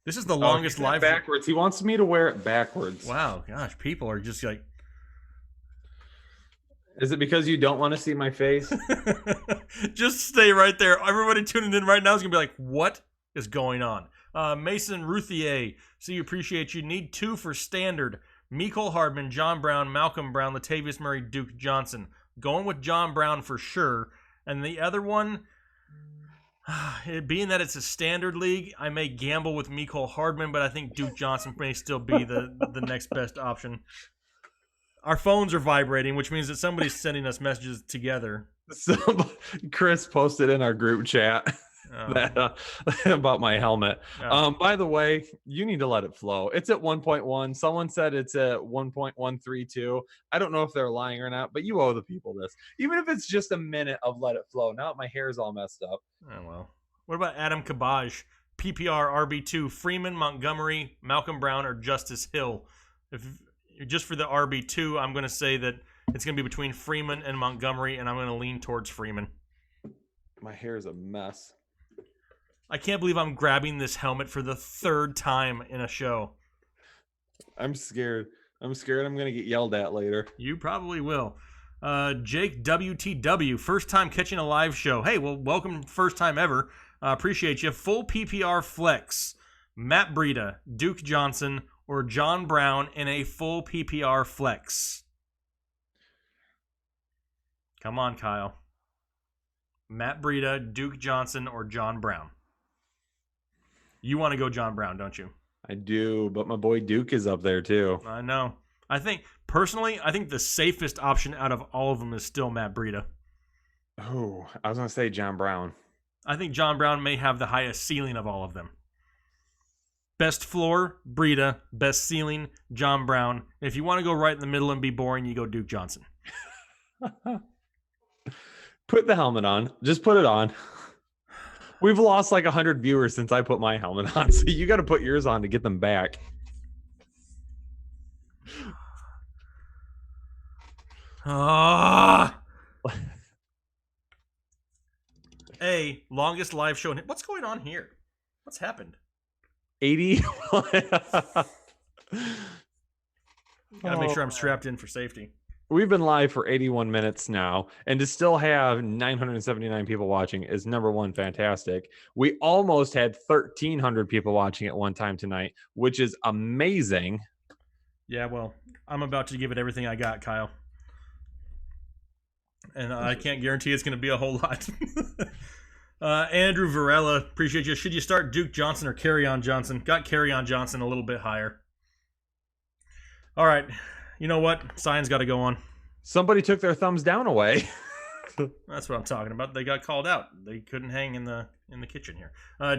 This is the longest live backwards. He wants me to wear it backwards. Wow, gosh, people are just like. Is it because you don't want to see my face? Just stay right there. Everybody tuning in right now is gonna be like, "What is going on?" Mason Ruthier, you appreciate you. Need 2 for standard. Mecole Hardman, John Brown, Malcolm Brown, Latavius Murray, Duke Johnson. Going with John Brown for sure. And the other one, being that it's a standard league, I may gamble with Mecole Hardman, but I think Duke Johnson may still be the next best option. Our phones are vibrating, which means that somebody's sending us messages together. Chris posted in our group chat about my helmet. By the way, you need to let it flow. It's at 1.1. Someone said it's at 1.132. I don't know if they're lying or not, but you owe the people this. Even if it's just a minute of let it flow. Now my hair's all messed up. Oh, well. What about Adam Kabaj? PPR RB2, Freeman, Montgomery, Malcolm Brown, or Justice Hill. If just for the RB2, I'm going to say that it's going to be between Freeman and Montgomery, and I'm going to lean towards Freeman. My hair is a mess. I can't believe I'm grabbing this helmet for the third time in a show. I'm scared. I'm going to get yelled at later. You probably will. Jake WTW, first time catching a live show. Hey, well, welcome, first time ever. Appreciate you. Full PPR flex. Matt Breida, Duke Johnson, or John Brown in a full PPR flex. Come on, Kyle. Matt Breida, Duke Johnson, or John Brown. You want to go John Brown, don't you? I do, but my boy Duke is up there too. I know. I think the safest option out of all of them is still Matt Breida. Oh, I was going to say John Brown. I think John Brown may have the highest ceiling of all of them. Best floor, Breida. Best ceiling, John Brown. If you want to go right in the middle and be boring, you go Duke Johnson. Put the helmet on. Just put it on. We've lost like 100 viewers since I put my helmet on, so you got to put yours on to get them back. Longest live show. What's going on here? What's happened? 80. Gotta make sure I'm strapped in for safety. We've been live for 81 minutes now, and to still have 979 people watching is number one, fantastic. We almost had 1,300 people watching at one time tonight, which is amazing. Yeah, well, I'm about to give it everything I got, Kyle. And I can't guarantee it's going to be a whole lot. Andrew Varela, appreciate you. Should you start Duke Johnson or Kerryon Johnson? Got Kerryon Johnson a little bit higher. All right. You know what? Sign's got to go on. Somebody took their thumbs down away. That's what I'm talking about. They got called out. They couldn't hang in the kitchen here.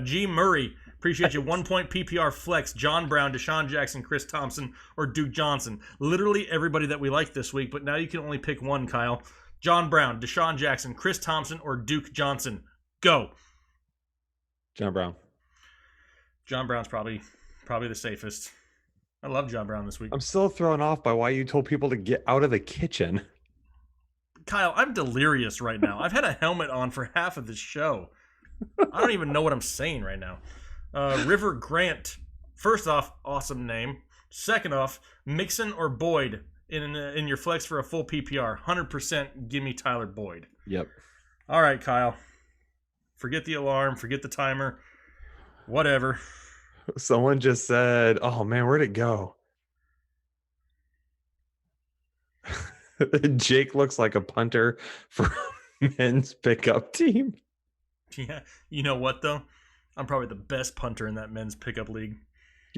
G. Murray, appreciate you. 1 point PPR flex. John Brown, Deshaun Jackson, Chris Thompson, or Duke Johnson. Literally everybody that we like this week, but now you can only pick one, Kyle. John Brown, Deshaun Jackson, Chris Thompson, or Duke Johnson. Go. John Brown. John Brown's probably the safest. I love John Brown this week. I'm still thrown off by why you told people to get out of the kitchen. Kyle, I'm delirious right now. I've had a helmet on for half of this show. I don't even know what I'm saying right now. River Grant. First off, awesome name. Second off, Mixon or Boyd in your flex for a full PPR. 100% give me Tyler Boyd. Yep. All right, Kyle. Forget the alarm. Forget the timer. Whatever. Someone just said, oh, man, where'd it go? Jake looks like a punter for a men's pickup team. Yeah. You know what, though? I'm probably the best punter in that men's pickup league.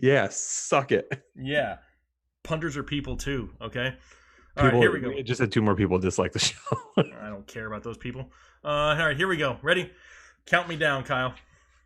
Yeah, suck it. Yeah. Punters are people, too, okay? All right, here we go. We just had 2 more people dislike the show. I don't care about those people. All right, here we go. Ready? Count me down, Kyle.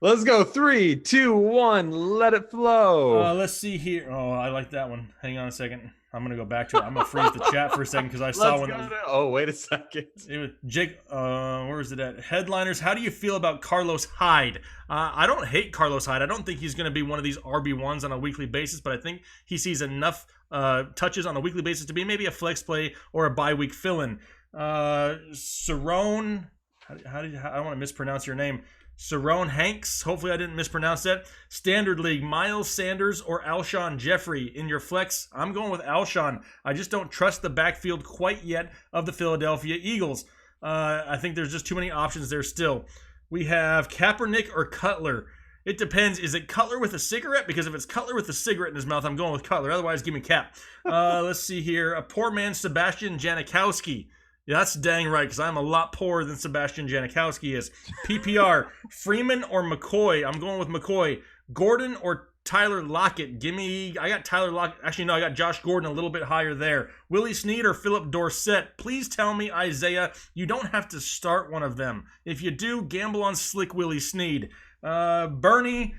Let's go. 3, 2, 1. Let it flow. Let's see here. Oh, I like that one. Hang on a second. I'm going to go back to it. I'm going to freeze the chat for a second because I saw one. Oh, wait a second. It was Jake. Where is it at? Headliners. How do you feel about Carlos Hyde? I don't hate Carlos Hyde. I don't think he's going to be one of these RB1s on a weekly basis, but I think he sees enough touches on a weekly basis to be maybe a flex play or a bye week fill-in. Cerrone. I don't want to mispronounce your name. Cerrone Hanks. Hopefully I didn't mispronounce that. Standard League. Miles Sanders or Alshon Jeffrey in your flex. I'm going with Alshon. I just don't trust the backfield quite yet of the Philadelphia Eagles. I think there's just too many options there still. We have Kaepernick or Cutler. It depends. Is it Cutler with a cigarette? Because if it's Cutler with a cigarette in his mouth, I'm going with Cutler. Otherwise, give me Cap. Let's see here. A poor man, Sebastian Janikowski. Yeah, that's dang right, because I'm a lot poorer than Sebastian Janikowski is. PPR, Freeman or McCoy? I'm going with McCoy. Gordon or Tyler Lockett? I got Tyler Lockett. Actually, no, I got Josh Gordon a little bit higher there. Willie Snead or Philip Dorsett? Please tell me, Isaiah, you don't have to start one of them. If you do, gamble on Slick Willie Snead. Bernie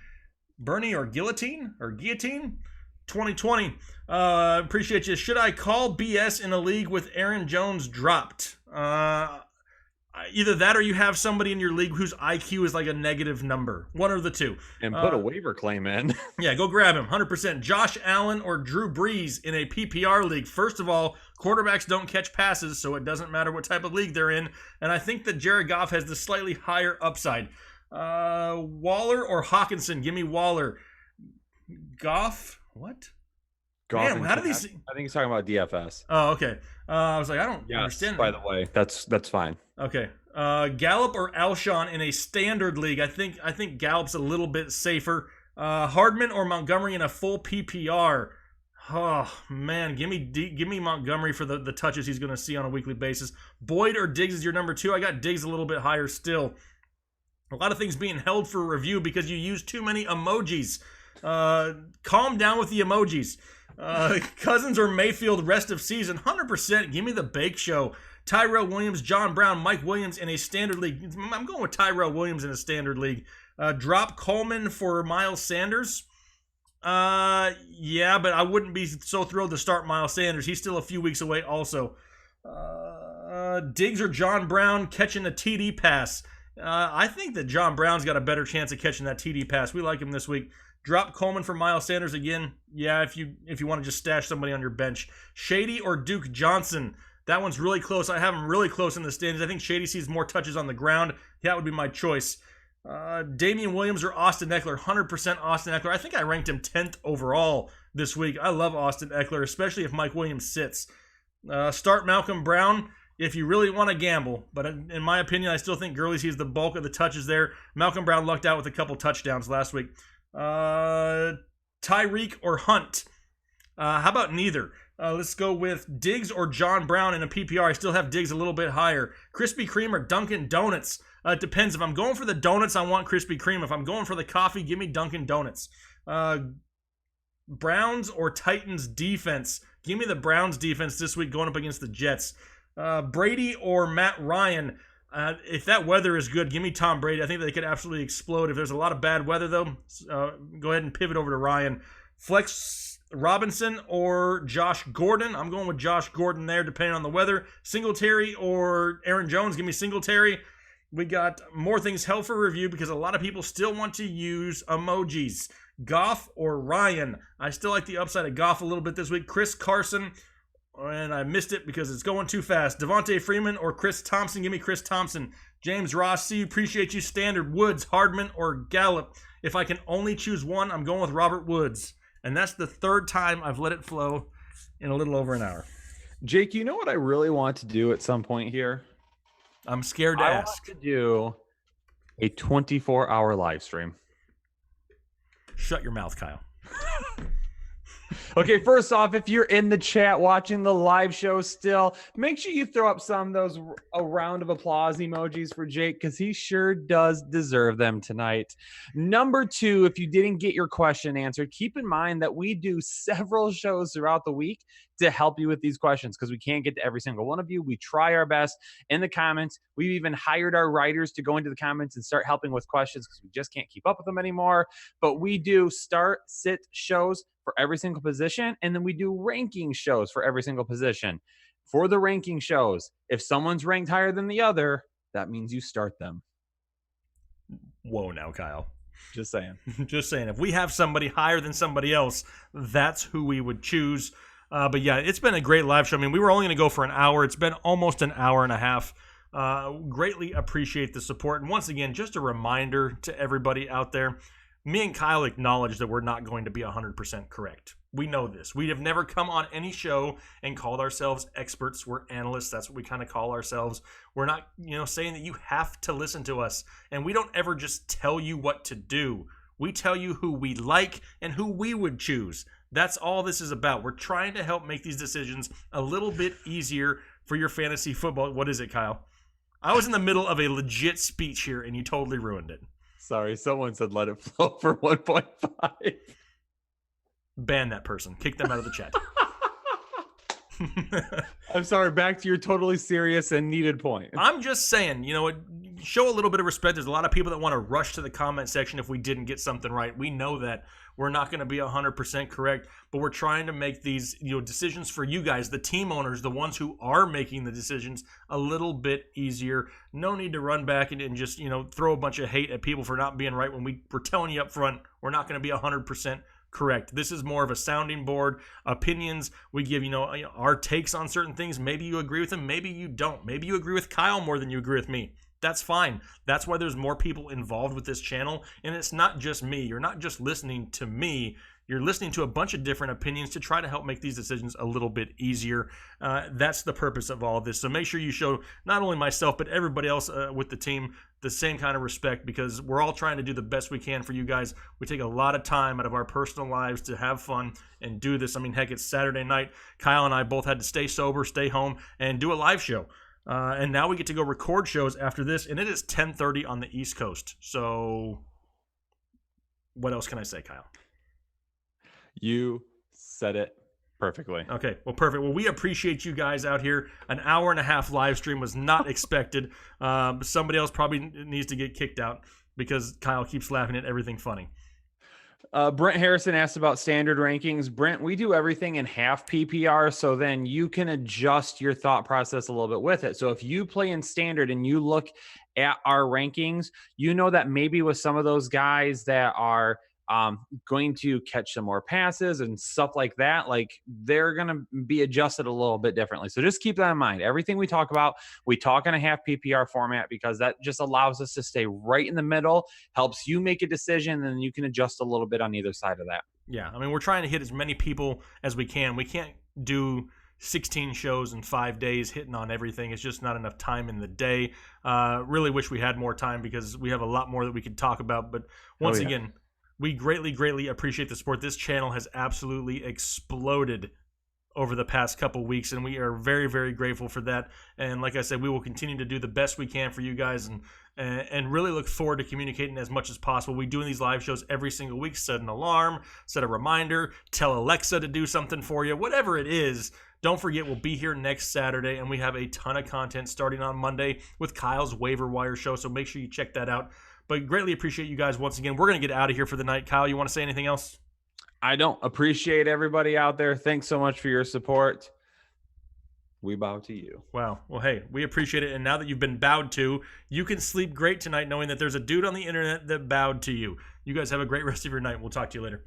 or Guillotine? 2020. Appreciate you. Should I call BS in a league with Aaron Jones dropped? Either that or you have somebody in your league whose IQ is like a negative number. One or the two. And put a waiver claim in. Yeah, go grab him. 100%. Josh Allen or Drew Brees in a PPR league. First of all, quarterbacks don't catch passes, so it doesn't matter what type of league they're in. And I think that Jared Goff has the slightly higher upside. Waller or Hawkinson? Give me Waller. Goff? What? Goff. Man, how do these? I think he's talking about DFS. Oh, okay. I was like, I don't understand. By the way, that's fine. Okay. Gallup or Alshon in a standard league? I think Gallup's a little bit safer. Hardman or Montgomery in a full PPR? Oh man, give me Montgomery for the touches he's going to see on a weekly basis. Boyd or Diggs is your number 2. I got Diggs a little bit higher still. A lot of things being held for review because you use too many emojis. Calm down with the emojis. Cousins or Mayfield rest of season? 100%. Give me the Bake Show. Tyrell Williams, John Brown, Mike Williams in a standard league. I'm going with Tyrell Williams in a standard league. Drop Coleman for Miles Sanders. Yeah, but I wouldn't be so thrilled to start Miles Sanders. He's still a few weeks away also. Diggs or John Brown catching a TD pass. I think that John Brown's got a better chance of catching that TD pass. We like him this week. Drop Coleman for Miles Sanders again. Yeah, if you want to just stash somebody on your bench. Shady or Duke Johnson. That one's really close. I have him really close in the standings. I think Shady sees more touches on the ground. That would be my choice. Damian Williams or Austin Eckler. 100% Austin Eckler. I think I ranked him 10th overall this week. I love Austin Eckler, especially if Mike Williams sits. Start Malcolm Brown if you really want to gamble. But in my opinion, I still think Gurley sees the bulk of the touches there. Malcolm Brown lucked out with a couple touchdowns last week. Tyreek or Hunt? How about neither? Let's go with Diggs or John Brown in a PPR. I still have Diggs a little bit higher. Krispy Kreme or Dunkin' Donuts? It depends. If I'm going for the donuts, I want Krispy Kreme. If I'm going for the coffee, give me Dunkin' Donuts. Browns or Titans defense? Give me the Browns defense this week going up against the Jets. Brady or Matt Ryan? If that weather is good, give me Tom Brady. I think they could absolutely explode. If there's a lot of bad weather, though, go ahead and pivot over to Ryan. Flex Robinson or Josh Gordon? I'm going with Josh Gordon there, depending on the weather. Singletary or Aaron Jones? Give me Singletary. We got more things held for review because a lot of people still want to use emojis. Goff or Ryan? I still like the upside of Goff a little bit this week. Chris Carson, and I missed it because it's going too fast. Devontae Freeman or Chris Thompson? Give me Chris Thompson. James Ross, see you, appreciate you. Standard Woods, Hardman, or Gallup? If I can only choose one, I'm going with Robert Woods. And that's the third time I've let it flow in a little over an hour. Jake, you know what I really want to do at some point here? I'm scared to ask. I want to do a 24-hour live stream. Shut your mouth, Kyle. Okay, first off, if you're in the chat watching the live show still, make sure you throw up some of those a round of applause emojis for Jake because he sure does deserve them tonight. Number 2, if you didn't get your question answered, keep in mind that we do several shows throughout the week to help you with these questions because we can't get to every single one of you. We try our best in the comments. We've even hired our writers to go into the comments and start helping with questions because we just can't keep up with them anymore. But we do start, sit shows for every single position, and then we do ranking shows for every single position. For the ranking shows, if someone's ranked higher than the other, that means you start them. Whoa now, Kyle. Just saying. Just saying. If we have somebody higher than somebody else, that's who we would choose. But yeah, it's been a great live show. I mean, we were only going to go for an hour. It's been almost an hour and a half. Greatly appreciate the support. And once again, just a reminder to everybody out there, me and Kyle acknowledge that we're not going to be 100% correct. We know this. We have never come on any show and called ourselves experts. We're analysts. That's what we kind of call ourselves. We're not, saying that you have to listen to us. And we don't ever just tell you what to do. We tell you who we like and who we would choose. That's all this is about. We're trying to help make these decisions a little bit easier for your fantasy football. What is it, Kyle? I was in the middle of a legit speech here and you totally ruined it. Sorry, someone said let it flow for 1.5. Ban that person. Kick them out of the chat. I'm sorry, back to your totally serious and needed point. I'm just saying, show a little bit of respect. There's a lot of people that want to rush to the comment section if we didn't get something right. We know that we're not going to be 100% correct, but we're trying to make these decisions for you guys, the team owners, the ones who are making the decisions, a little bit easier. No need to run back and just throw a bunch of hate at people for not being right when we're telling you up front we're not going to be 100% correct. This is more of a sounding board. Opinions. We give our takes on certain things. Maybe you agree with them, maybe you don't. Maybe you agree with Kyle more than you agree with me. That's fine. That's why there's more people involved with this channel, and it's not just me. You're not just listening to me. You're listening to a bunch of different opinions to try to help make these decisions a little bit easier. That's the purpose of all of this. So make sure you show not only myself, but everybody else with the team the same kind of respect, because we're all trying to do the best we can for you guys. We take a lot of time out of our personal lives to have fun and do this. I mean, heck, it's Saturday night. Kyle and I both had to stay sober, stay home, and do a live show. And now we get to go record shows after this, and it is 10:30 on the East Coast. So what else can I say, Kyle? You said it perfectly. Okay, well, perfect. Well, we appreciate you guys out here. An hour and a half live stream was not expected. Somebody else probably needs to get kicked out because Kyle keeps laughing at everything funny. Brent Harrison asked about standard rankings. Brent, we do everything in half PPR, so then you can adjust your thought process a little bit with it. So if you play in standard and you look at our rankings, you know that maybe with some of those guys that are going to catch some more passes and stuff like that, like they're going to be adjusted a little bit differently. So just keep that in mind. Everything we talk about, we talk in a half PPR format because that just allows us to stay right in the middle, helps you make a decision, and you can adjust a little bit on either side of that. Yeah, I mean, we're trying to hit as many people as we can. We can't do 16 shows in 5 days hitting on everything. It's just not enough time in the day. Really wish we had more time because we have a lot more that we could talk about. But once again, we greatly appreciate the support. This channel has absolutely exploded over the past couple weeks, and we are very grateful for that. And like I said, we will continue to do the best we can for you guys, and really look forward to communicating as much as possible. We do these live shows every single week. Set an alarm, set a reminder, tell Alexa to do something for you, whatever it is. Don't forget, we'll be here next Saturday, and we have a ton of content starting on Monday with Kyle's Waiver Wire show, so make sure you check that out. But greatly appreciate you guys once again. We're going to get out of here for the night. Kyle, you want to say anything else? I don't. Appreciate everybody out there. Thanks so much for your support. We bow to you. Wow. Well, hey, we appreciate it. And now that you've been bowed to, you can sleep great tonight knowing that there's a dude on the internet that bowed to you. You guys have a great rest of your night. We'll talk to you later.